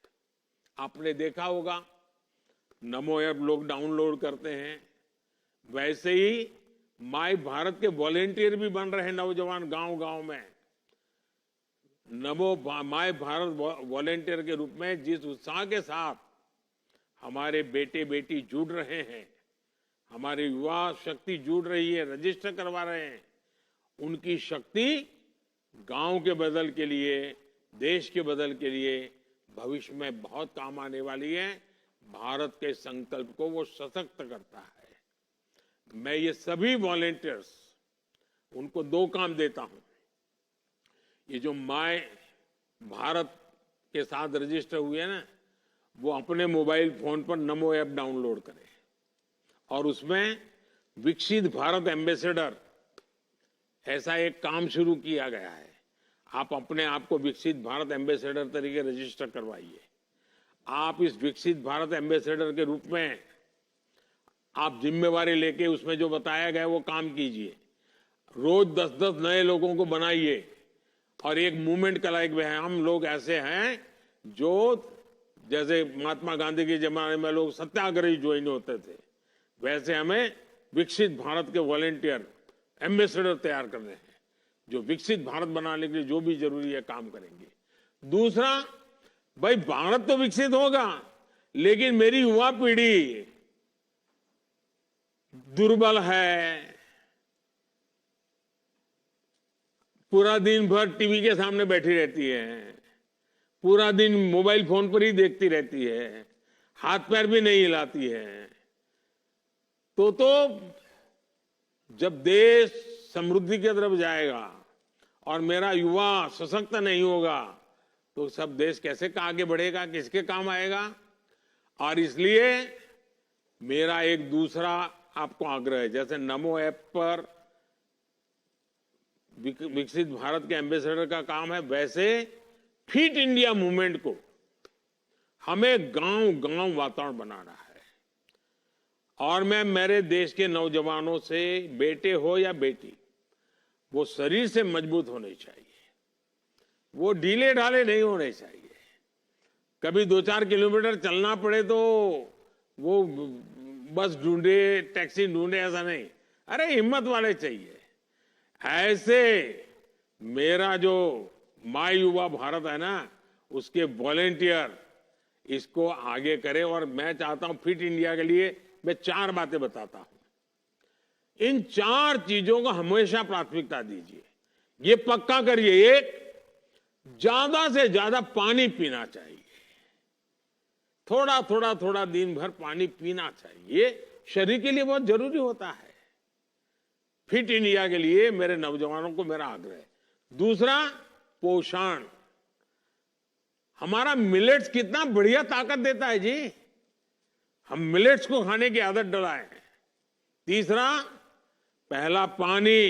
S4: आपने देखा होगा, नमो ऐप लोग डाउनलोड करते हैं, वैसे ही माय भारत के वॉलेंटियर भी बन रहे हैं नौजवान गांव-गांव में। नमो माय भारत वॉलेंटियर के रूप में जिस उत्साह के साथ हमारे बेटे बेटी जुड़ रहे हैं, हमारी युवा शक्ति जुड़ रही है, रजिस्टर करवा रहे हैं, उनकी शक्ति गांव के बदल के लिए, देश के बदल के लिए भविष्य में बहुत काम आने वाली है। भारत के संकल्प को वो सशक्त करता है। मैं ये सभी वॉलेंटियर्स, उनको 2 काम देता हूं। ये जो माय भारत के साथ रजिस्टर हुए हैं ना, वो अपने मोबाइल फोन पर नमो ऐप डाउनलोड करें और उसमें विकसित भारत एम्बेसडर ऐसा एक काम शुरू किया गया है। आप अपने आप को विकसित भारत एम्बेसडर तरीके रजिस्टर करवाइए। आप इस विकसित भारत एम्बेसडर के रूप में आप जिम्मेवारी लेके उसमें जो बताया गया वो काम कीजिए। रोज 10-10 नए लोगों को बनाइए और एक मूवमेंट कराइए कि हम लोग ऐसे हैं जो, जैसे महात्मा गांधी के जमाने में लोग सत्याग्रही ज्वाइन होते थे, वैसे हमें विकसित भारत के वॉलेंटियर एम्बेसडर तैयार करने हैं, जो विकसित भारत बनाने के लिए जो भी जरूरी है काम करेंगे। दूसरा, भाई भारत तो विकसित होगा, लेकिन मेरी युवा पीढ़ी दुर्बल है, पूरा दिन भर टीवी के सामने बैठी रहती है, पूरा दिन मोबाइल फोन पर ही देखती रहती है, हाथ पैर भी नहीं हिलाती है, तो जब देश समृद्धि की तरफ जाएगा और मेरा युवा सशक्त नहीं होगा तो सब देश कैसे आगे बढ़ेगा, किसके काम आएगा। और इसलिए मेरा एक दूसरा आपको आग्रह है, जैसे नमो ऐप पर विकसित भारत के एम्बेसडर का काम है, वैसे फिट इंडिया मूवमेंट को हमें गांव-गांव वातावरण बनाना है। और मैं मेरे देश के नौजवानों से, बेटे हो या बेटी, वो शरीर से मजबूत होने चाहिए, वो ढीले ढाले नहीं होने चाहिए। कभी 2-4 किलोमीटर चलना पड़े तो वो बस ढूंढे, टैक्सी ढूंढे, ऐसा नहीं। अरे हिम्मत वाले चाहिए। ऐसे मेरा जो माय युवा भारत है ना, उसके वॉलेंटियर इसको आगे करे। और मैं चाहता हूं फिट इंडिया के लिए मैं 4 बातें बताता हूं। इन 4 चीजों को हमेशा प्राथमिकता दीजिए। ये पक्का करिए, एक, ज्यादा से ज्यादा पानी पीना चाहिए, थोड़ा दिन भर पानी पीना चाहिए, ये शरीर के लिए बहुत जरूरी होता है। फिट इंडिया के लिए मेरे नौजवानों को मेरा आग्रह है। दूसरा, पोषण। हमारा मिलेट्स कितना बढ़िया ताकत देता है जी, हम मिलेट्स को खाने की आदत डलाएं। तीसरा, पहला पानी,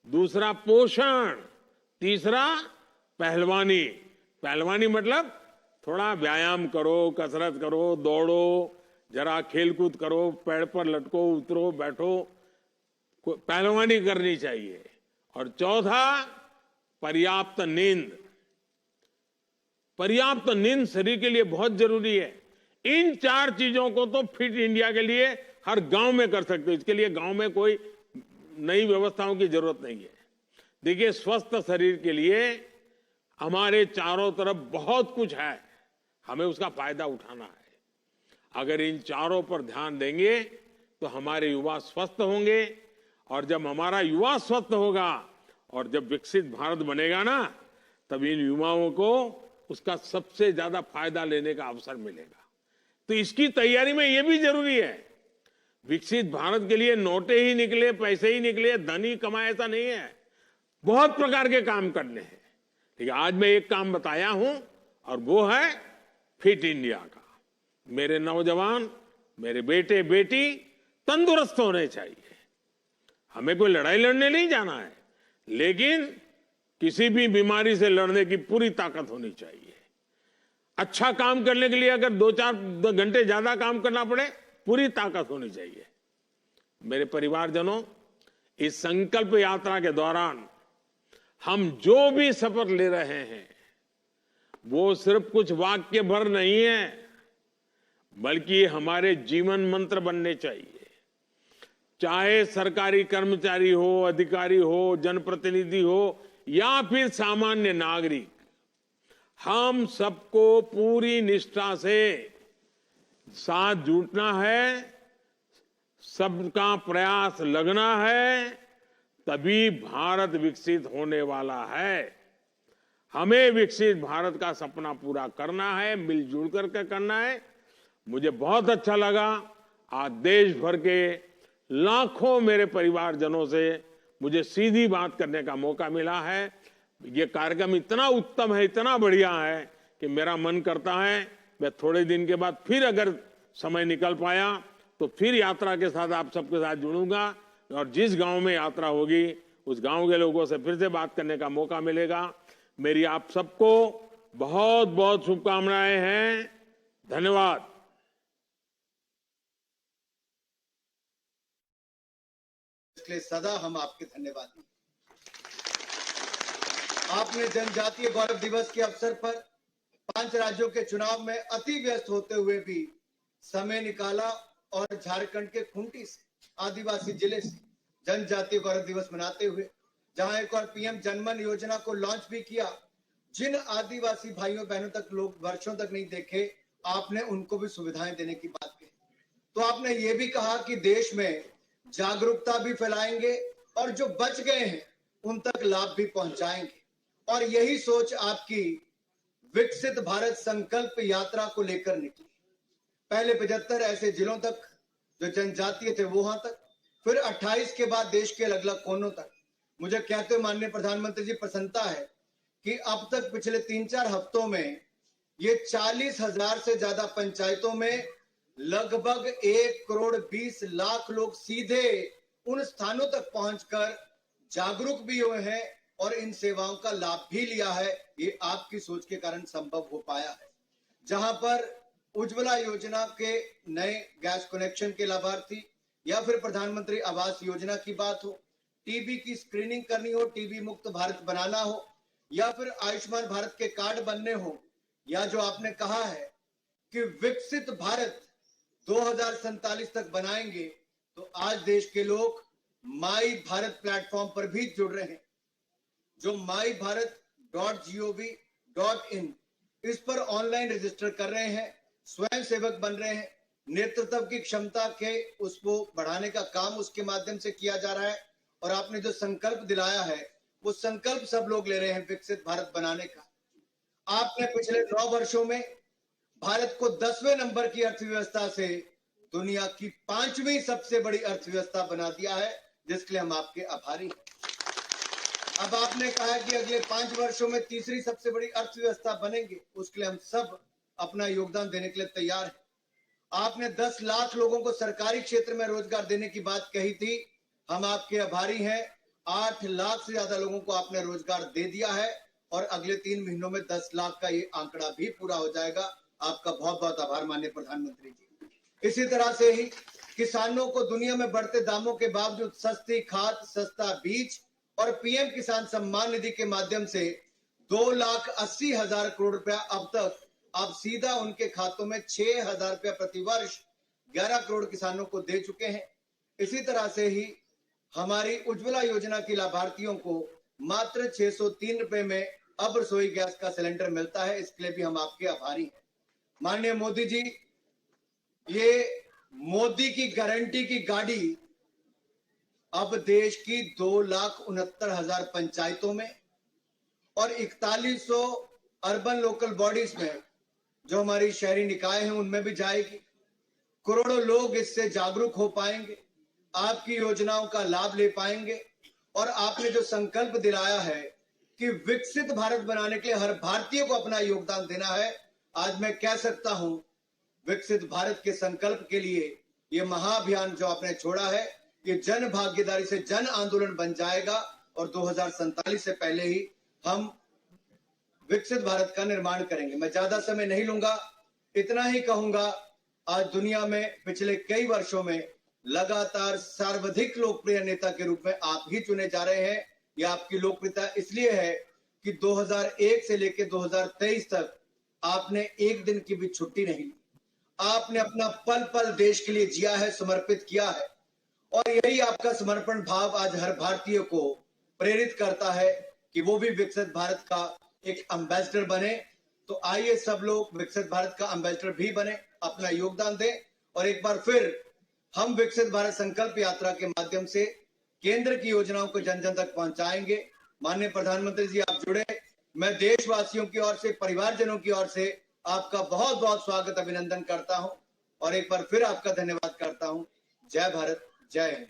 S4: दूसरा पोषण, तीसरा पहलवानी। पहलवानी मतलब थोड़ा व्यायाम करो, कसरत करो, दौड़ो, जरा खेलकूद करो, पेड़ पर लटको, उतरो, बैठो, पहलवानी करनी चाहिए। और चौथा, पर्याप्त नींद। पर्याप्त नींद शरीर के लिए बहुत जरूरी है। इन 4 चीजों को तो फिट इंडिया के लिए हर गांव में कर सकते हो। इसके लिए गांव में कोई नई व्यवस्थाओं की जरूरत नहीं है। देखिए, स्वस्थ शरीर के लिए हमारे चारों तरफ बहुत कुछ है, हमें उसका फायदा उठाना है। अगर इन चारों पर ध्यान देंगे तो हमारे युवा स्वस्थ होंगे, और जब हमारा युवा स्वस्थ होगा और जब विकसित भारत बनेगा ना, तब इन युवाओं को उसका सबसे ज्यादा फायदा लेने का अवसर मिलेगा। तो इसकी तैयारी में यह भी जरूरी है, विकसित भारत के लिए नोटे ही निकले, पैसे ही निकले, धन ही कमाए, ऐसा नहीं है। बहुत प्रकार के काम करने हैं, लेकिन आज मैं एक काम बताया हूं और वो है फिट इंडिया का। मेरे नौजवान, मेरे बेटे बेटी तंदुरुस्त होने चाहिए। हमें कोई लड़ाई लड़ने नहीं जाना है, लेकिन किसी भी बीमारी से लड़ने की पूरी ताकत होनी चाहिए। अच्छा काम करने के लिए अगर 2-4 घंटे ज्यादा काम करना पड़े, पूरी ताकत होनी चाहिए। मेरे परिवारजनों, इस संकल्प यात्रा के दौरान हम जो भी शपथ ले रहे हैं वो सिर्फ कुछ वाक्य भर नहीं है, बल्कि हमारे जीवन मंत्र बनने चाहिए। चाहे सरकारी कर्मचारी हो, अधिकारी हो, जनप्रतिनिधि हो या फिर सामान्य नागरिक, हम सबको पूरी निष्ठा से साथ जुटना है, सबका प्रयास लगना है, तभी भारत विकसित होने वाला है। हमें विकसित भारत का सपना पूरा करना है, मिलजुल करके करना है। मुझे बहुत अच्छा लगा, आज देश भर के लाखों मेरे परिवारजनों से मुझे सीधी बात करने का मौका मिला है। ये कार्यक्रम इतना उत्तम है, इतना बढ़िया है कि मेरा मन करता है मैं थोड़े दिन के बाद फिर अगर समय निकल पाया तो फिर यात्रा के साथ आप सबके साथ जुड़ूंगा और जिस गांव में यात्रा होगी उस गांव के लोगों से फिर से बात करने का मौका मिलेगा। मेरी आप सबको बहुत बहुत शुभकामनाएं हैं। धन्यवाद।
S1: इसलिए सदा हम आपके धन्यवाद हैं। आपने जनजातीय गौरव दिवस के अवसर पर 5 राज्यों के चुनाव में अति व्यस्त होते हुए भी समय निकाला और झारखंड के खूंटी से, आदिवासी जिले से जनजातीय गौरव दिवस मनाते हुए जहां एक और पीएम जनमन योजना को लॉन्च भी किया। जिन आदिवासी भाइयों बहनों तक लोग वर्षों तक नहीं देखे, आपने उनको भी सुविधाएं देने की बात कही। तो आपने ये भी कहा कि देश में जागरूकता भी फैलाएंगे और जो बच गए हैं उन तक लाभ भी पहुंचाएंगे। और यही सोच आपकी विकसित भारत संकल्प यात्रा को लेकर निकली। पहले 75 ऐसे जिलों तक जो जनजातीय थे वहां तक, फिर 28 के बाद देश के अलग अलग कोनों तक। मुझे कहते हुए माननीय प्रधानमंत्री जी प्रसन्नता है कि अब तक पिछले 3-4 हफ्तों में ये 40,000 से ज्यादा पंचायतों में लगभग 1,20,00,000 लोग सीधे उन स्थानों तक पहुंचकर जागरूक भी हुए हैं और इन सेवाओं का लाभ भी लिया है। ये आपकी सोच के कारण संभव हो पाया है। जहां पर उज्ज्वला योजना के नए गैस कनेक्शन के लाभार्थी या फिर प्रधानमंत्री आवास योजना की बात हो, टीबी की स्क्रीनिंग करनी हो, टीबी मुक्त भारत बनाना हो, या फिर आयुष्मान भारत के कार्ड बनने हो, या जो आपने कहा है कि विकसित भारत 2047 तक बनाएंगे, तो आज देश के लोग माई भारत प्लेटफॉर्म पर भी जुड़ रहे हैं। जो mybharat.gov.in इस पर ऑनलाइन रजिस्टर कर रहे हैं, स्वयं सेवक बन रहे हैं। नेतृत्व की क्षमता के उसको बढ़ाने का काम उसके माध्यम से किया जा रहा है। और आपने जो संकल्प दिलाया है वो संकल्प सब लोग ले रहे हैं विकसित भारत बनाने का। आपने पिछले 9 वर्षों में भारत को 10वें नंबर की अर्थव्यवस्था से दुनिया की 5वीं सबसे बड़ी अर्थव्यवस्था बना दिया है, जिसके लिए हम आपके आभारी हैं। अब आपने कहा कि अगले 5 वर्षों में तीसरी सबसे बड़ी अर्थव्यवस्था बनेंगे, उसके लिए हम सब अपना योगदान देने के लिए तैयार हैं। आपने 10 लाख लोगों को सरकारी क्षेत्र में रोजगार देने की बात कही थी, हम आपके आभारी हैं। 8 लाख से ज्यादा लोगों को आपने रोजगार दे दिया है और अगले 3 महीनों में 10 लाख का ये आंकड़ा भी पूरा हो जाएगा। आपका बहुत बहुत आभार माननीय प्रधानमंत्री जी। इसी तरह से ही किसानों को दुनिया में बढ़ते दामों के बावजूद सस्ती खाद, सस्ता बीज और पीएम किसान सम्मान निधि के माध्यम से 2,80,000 करोड़ रुपया अब तक आप सीधा उनके खातों में 6,000 रुपया प्रति वर्ष 11 करोड़ किसानों को दे चुके हैं। इसी तरह से ही हमारी उज्ज्वला योजना के लाभार्थियों को मात्र 603 रुपए में अब रसोई गैस का सिलेंडर मिलता है। इसके लिए भी हम आपके आभारी हैं। माननीय मोदी जी, ये मोदी की गारंटी की गाड़ी अब देश की 2,69,000 पंचायतों में और 4100 अर्बन लोकल बॉडीज में, जो हमारी शहरी निकाय हैं, उनमें भी जाएगी। करोड़ों लोग इससे जागरूक हो पाएंगे, आपकी योजनाओं का लाभ ले पाएंगे। और आपने जो संकल्प दिलाया है कि विकसित भारत बनाने के लिए हर भारतीय को अपना योगदान देना है, आज मैं कह सकता हूं विकसित भारत के संकल्प के लिए ये महाअभियान जो आपने छोड़ा है, ये जन भागीदारी से जन आंदोलन बन जाएगा और 2047 से पहले ही हम विकसित भारत का निर्माण करेंगे। मैं ज्यादा समय नहीं लूंगा, इतना ही कहूंगा, आज दुनिया में पिछले कई वर्षों में लगातार सर्वाधिक लोकप्रिय नेता के रूप में आप ही चुने जा रहे हैं। यह आपकी लोकप्रियता इसलिए है कि 2001 से लेकर 2023 तक आपने एक दिन की भी छुट्टी नहीं ली। आपने अपना पल पल देश के लिए जिया है, समर्पित किया है, और यही आपका समर्पण भाव आज हर भारतीय को प्रेरित करता है कि वो भी विकसित भारत का एक एम्बेसडर बने। तो आइए सब लोग विकसित भारत का एम्बेसडर भी बने, अपना योगदान दें, और एक बार फिर हम विकसित भारत संकल्प यात्रा के माध्यम से केंद्र की योजनाओं को जन जन तक पहुंचाएंगे। माननीय प्रधानमंत्री जी, आप जुड़े, मैं देशवासियों की ओर से, परिवारजनों की ओर से आपका बहुत बहुत स्वागत, अभिनंदन करता हूं और एक बार फिर आपका धन्यवाद करता हूं। जय भारत, जय हिंद।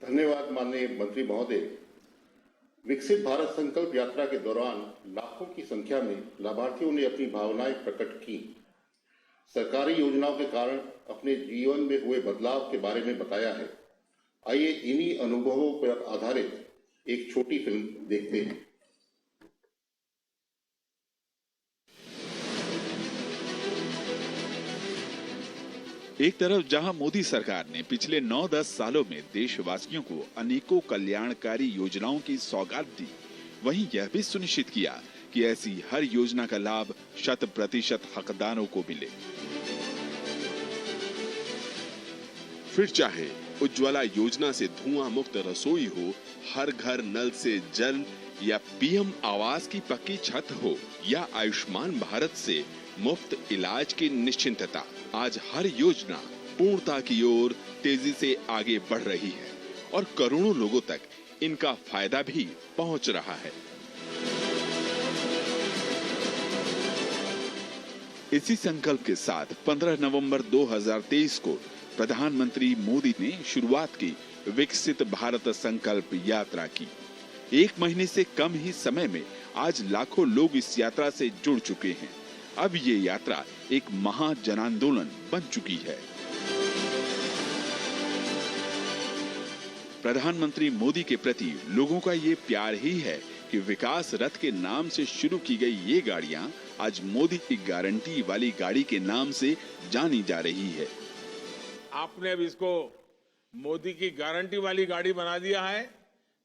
S2: धन्यवाद माननीय मंत्री महोदय। विकसित भारत संकल्प यात्रा के दौरान लाखों की संख्या में लाभार्थियों ने अपनी भावनाएं प्रकट की। सरकारी योजनाओं के कारण अपने जीवन में हुए बदलाव के बारे में बताया है। आइए इन्हीं अनुभवों पर आधारित एक छोटी फिल्म देखते हैं।
S13: एक तरफ जहां मोदी सरकार ने पिछले 9-10 सालों में देशवासियों को अनेकों कल्याणकारी योजनाओं की सौगात दी, वहीं यह भी सुनिश्चित किया कि ऐसी हर योजना का लाभ 100% हकदारों को मिले।
S3: फिर चाहे उज्ज्वला योजना से धुआं मुक्त रसोई हो, हर घर नल से जल, या पीएम आवास की पक्की छत हो, या आयुष्मान भारत से मुफ्त इलाज की निश्चिंतता, आज हर योजना पूर्णता की ओर तेजी से आगे बढ़ रही है और करोड़ों लोगों तक इनका फायदा भी पहुंच रहा है। इसी संकल्प के साथ 15 नवंबर 2023 को प्रधानमंत्री मोदी ने शुरुआत की विकसित भारत संकल्प यात्रा की। एक महीने से कम ही समय में आज लाखों लोग इस यात्रा से जुड़ चुके हैं। अब ये यात्रा एक महा जन आंदोलन बन चुकी है। प्रधानमंत्री मोदी के प्रति लोगों का ये प्यार ही है कि विकास रथ के नाम से शुरू की गई ये गाड़ियां आज मोदी की गारंटी वाली गाड़ी के नाम से जानी जा रही है।
S4: आपने अब इसको मोदी की गारंटी वाली गाड़ी बना दिया है,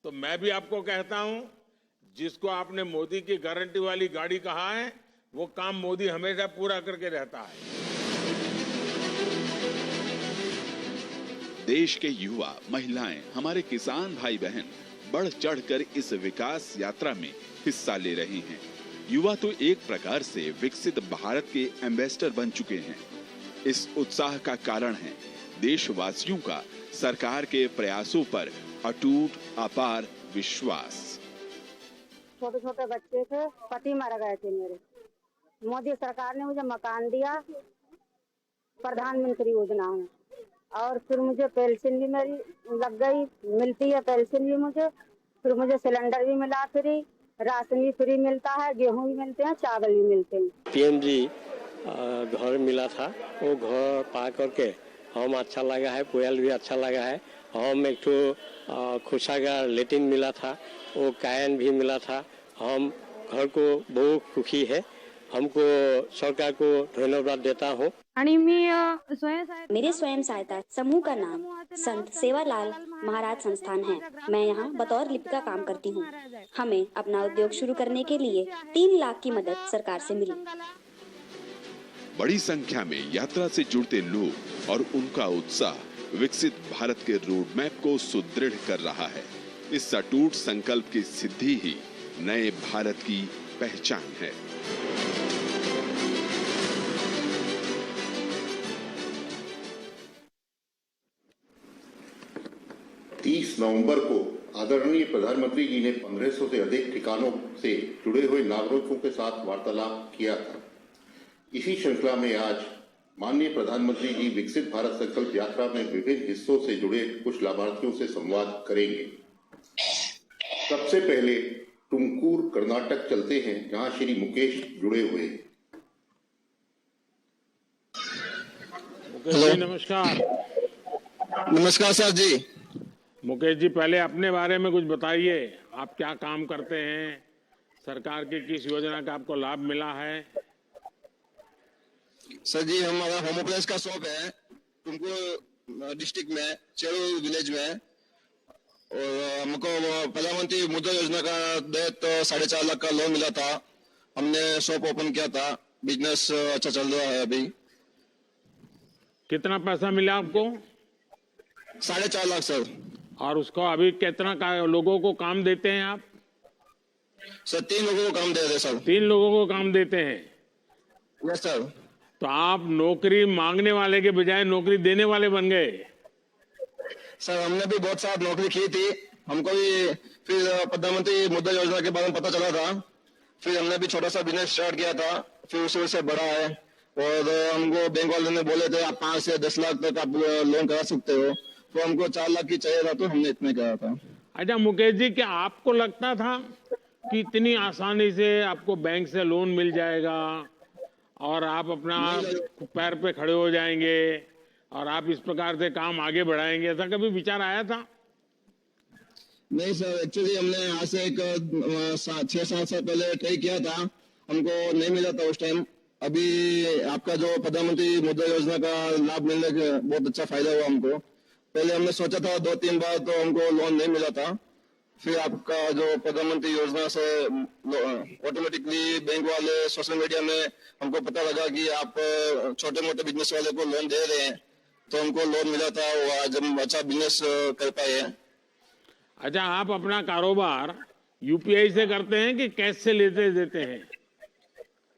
S4: तो मैं भी आपको कहता हूं, जिसको आपने मोदी की गारंटी वाली गाड़ी कहा है, वो काम मोदी हमेशा पूरा करके रहता है।
S13: देश के युवा, महिलाएं, हमारे किसान भाई बहन बढ़ चढ़कर इस विकास यात्रा में हिस्सा ले रहे हैं। युवा तो एक प्रकार से विकसित भारत के एम्बेसडर बन चुके हैं। इस उत्साह का कारण है देशवासियों का सरकार के प्रयासों पर अटूट अपार विश्वास।
S5: छोटे छोटे बच्चे थे, पति मर गए थे मेरे, मोदी सरकार ने मुझे मकान दिया प्रधानमंत्री योजना में, और फिर मुझे पेंशन भी मेरी लग गई, मिलती है पेंशन भी मुझे, फिर मुझे सिलेंडर भी मिला फ्री, राशन भी फ्री मिलता है, गेहूं भी मिलते हैं, चावल भी मिलते हैं।
S6: पीएम जी घर मिला था, वो घर पा करके हम अच्छा लगा है, कोयल भी अच्छा लगा है। हम एक तो खुशागार लेटिन मिला था, वो कायन भी मिला था। हम घर को बहुत खुशी है, हमको सरकार को धन्यवाद देता हूँ।
S7: मेरे स्वयं सहायता समूह का नाम संत सेवालाल महाराज संस्थान है। मैं यहाँ बतौर लिपिका काम करती हूँ। हमें अपना उद्योग शुरू करने के लिए 3 लाख की मदद सरकार से मिली।
S3: बड़ी संख्या में यात्रा से जुड़ते लोग और उनका उत्साह विकसित भारत के रोड मैप को सुदृढ़ कर रहा है। इस अटूट संकल्प की सिद्धि ही नए भारत की पहचान है।
S2: तीस नवंबर को आदरणीय प्रधानमंत्री जी ने 1500 से अधिक ठिकानों से जुड़े हुए नागरिकों के साथ वार्तालाप किया था। इसी श्रृंखला में आज माननीय प्रधानमंत्री जी विकसित भारत संकल्प यात्रा में विभिन्न हिस्सों से जुड़े कुछ लाभार्थियों से संवाद करेंगे। सबसे पहले तुमकुर कर्नाटक चलते हैं, जहां श्री मुकेश जुड़े हुए हैं।
S4: मुकेश जी नमस्कार।
S8: नमस्कार सर जी।
S4: मुकेश जी पहले अपने बारे में कुछ बताइए, आप क्या काम करते हैं, सरकार की किस योजना का आपको लाभ मिला है?
S8: सर जी हमारा होम अप्लायंस का शॉप है तुमकुर डिस्ट्रिक्ट में चेरू विलेज में, और हमको प्रधानमंत्री मुद्रा योजना का तहत 4.5 लाख का लोन मिला था। हमने शॉप ओपन किया था, बिजनेस अच्छा चल रहा है अभी।
S4: कितना पैसा मिला आपको?
S8: 4.5 लाख सर।
S4: और उसको अभी कितना लोगों को काम देते हैं आप?
S8: सर 3 लोगों को काम दे रहे सर।
S4: 3 लोगों को काम देते हैं?
S8: Yes sir.
S4: तो आप नौकरी मांगने वाले के बजाय नौकरी देने वाले बन गए।
S8: सर हमने भी बहुत साल नौकरी की थी, हमको भी फिर प्रधानमंत्री मुद्रा योजना के बारे में पता चला था, फिर हमने भी छोटा सा बिजनेस स्टार्ट किया था, फिर उस वजह से बड़ा है। और हमको बैंक वाले ने बोले थे आप 5 से 10 लाख तक आप लोन करा सकते हो, तो हमको 4 लाख की चाहिए था, तो हमने इतने करा था।
S4: अच्छा मुकेश जी, क्या आपको लगता था कि इतनी आसानी से आपको बैंक से लोन मिल जाएगा और आप अपना पैर पे खड़े हो जाएंगे और आप इस प्रकार से काम आगे बढ़ाएंगे, ऐसा कभी विचार आया था?
S8: नहीं सर, एक्चुअली हमने आज से एक 6-7 साल पहले ट्राई किया था, हमको नहीं मिला था उस टाइम। अभी आपका जो प्रधानमंत्री मुद्रा योजना का लाभ मिलने के बहुत अच्छा फायदा हुआ हमको। पहले हमने सोचा था 2-3 बार, तो हमको लोन नहीं मिला था। फिर आपका जो प्रधानमंत्री योजना से ऑटोमेटिकली बैंक वाले सोशल मीडिया में हमको पता लगा कि आप छोटे मोटे बिजनेस वाले को लोन दे रहे हैं, तो हमको लोन मिला था, वो आज हम अच्छा बिजनेस कर पाए हैं।
S4: अच्छा, आप अपना कारोबार यूपीआई से करते हैं कि कैश से लेते देते हैं?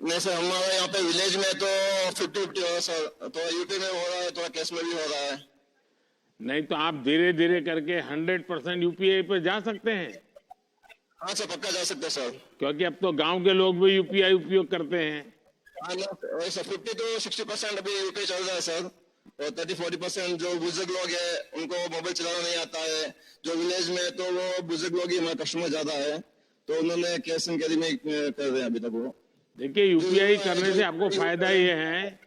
S8: नहीं सर, हमारे यहाँ पे विलेज में तो 50-50 हो रहा है सर, तो यूपी में हो रहा है, थोड़ा कैश में भी हो रहा है।
S4: नहीं तो आप धीरे धीरे करके 100% यूपीआई पे जा सकते हैं।
S8: हाँ सर, पक्का जा सकते हैं सर,
S4: क्योंकि अब तो गांव के लोग भी यूपीआई उपयोग करते हैं।
S8: हाँ सर, 50 to 60% अभी यूपीआई चल रहा है सर, और 30-40% जो बुजुर्ग लोग हैं उनको मोबाइल चलाना नहीं आता है, जो विलेज में तो वो बुजुर्ग लोग ही हमारे कस्टमर ज्यादा है, तो उन्होंने कैश एंड कैरी में कर रहे हैं अभी तक वो।
S4: देखिए, यूपीआई करने से आपको फायदा ये है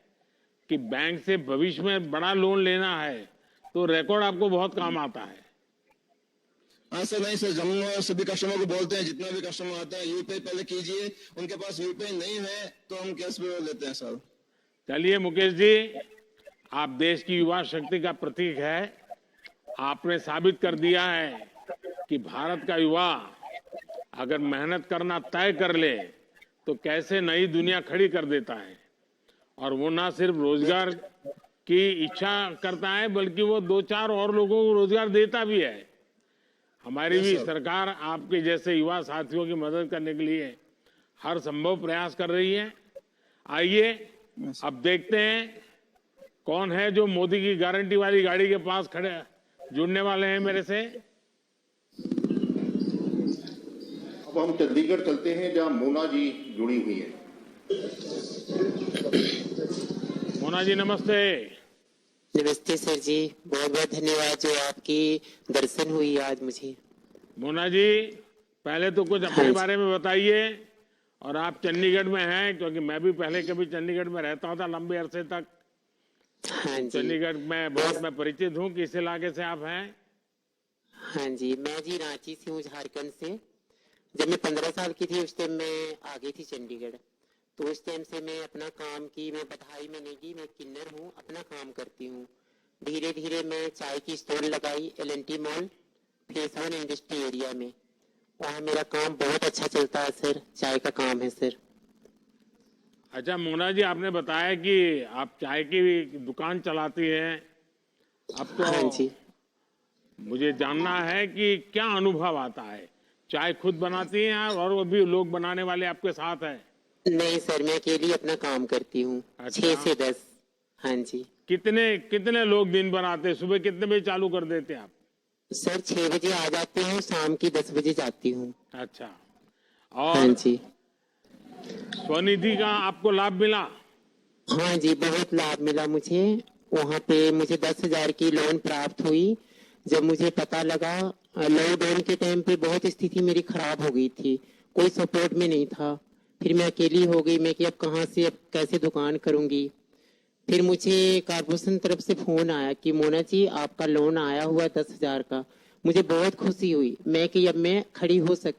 S4: कि बैंक से भविष्य में बड़ा लोन लेना है तो रिकॉर्ड आपको बहुत काम आता है।
S8: हाँ सर, नहीं सर, हम सभी कस्टमर को बोलते हैं, जितना भी कस्टमर आता है यूपीआई पहले कीजिए, उनके पास यूपीआई नहीं है तो हम कैश पे लेते हैं सर।
S4: चलिए मुकेश जी, आप देश की युवा शक्ति का प्रतीक है। आपने साबित कर दिया है कि भारत का युवा अगर मेहनत करना तय कर ले तो कैसे नई दुनिया खड़ी कर देता है। और वो ना सिर्फ रोजगार की इच्छा करता है, बल्कि वो 2-4 और लोगों को रोजगार देता भी है। हमारी भी सरकार आपके जैसे युवा साथियों की मदद करने के लिए हर संभव प्रयास कर रही है। आइए अब देखते हैं कौन है जो मोदी की गारंटी वाली गाड़ी के पास खड़े जुड़ने वाले हैं मेरे से।
S2: अब हम चंडीगढ़ चलते हैं, जहां मोना जी जुड़ी हुई है।
S4: मोना जी नमस्ते।
S9: नमस्ते सर जी, बहुत बहुत धन्यवाद जो आपकी दर्शन हुई आज मुझे।
S4: मोना जी, पहले तो कुछ अपने बारे में बताइए, और आप चंडीगढ़ में हैं, क्योंकि मैं भी पहले कभी चंडीगढ़ में रहता था लंबे अरसे तक।
S9: हाँ जी,
S4: चंडीगढ़ में बहुत मैं परिचित हूँ। किस इलाके से आप हैं?
S9: हाँ जी, मैं जी रांची से हूँ, झारखंड से। जब मैं 15 साल की थी उस टाइम मैं आ गई थी चंडीगढ़, तो उस टाइम से मैं अपना काम की, मैं बधाई में नहीं की, मैं किन्नर हूँ, अपना काम करती हूँ। धीरे धीरे मैं चाय की स्टोर लगाई L&T mall phase 1 industry area में। वहाँ मेरा काम बहुत अच्छा चलता है सर, चाय का काम है सर।
S4: अच्छा मोना जी, आपने बताया कि आप चाय की दुकान चलाती हैं। अब तो
S9: हाँ जी,
S4: मुझे जानना है कि क्या अनुभव आता है। चाय खुद बनाती हैं और वो भी लोग बनाने वाले आपके साथ हैं?
S9: नहीं सर, मैं अकेली अपना काम करती हूँ।
S4: अच्छा।
S9: 6 से 10। हाँ जी।
S4: कितने लोग दिन भर आते हैं? सुबह कितने बजे चालू कर देते हैं आप?
S9: सर 6 बजे आ जाती हूँ, शाम की 10 बजे जाती हूँ।
S4: अच्छा,
S9: हाँ
S4: और
S9: जी।
S4: स्वनिधि का आपको लाभ मिला?
S9: हाँ जी, बहुत लाभ मिला मुझे। वहाँ पे मुझे 10,000 की लोन प्राप्त हुई। जब मुझे पता लगा, लॉकडाउन के टाइम पे बहुत स्थिति मेरी खराब हो गई थी, कोई सपोर्ट में नहीं था। फिर मैं अकेली हो गई, मैं कि अब कहाँ से, अब कैसे दुकान करूँगी। फिर मुझे कारपोरेशन तरफ से फोन आया कि मोना जी आपका लोन आया हुआ 10,000 का। मुझे बहुत खुशी हुई, मैं कि अब मैं खड़ी हो सकती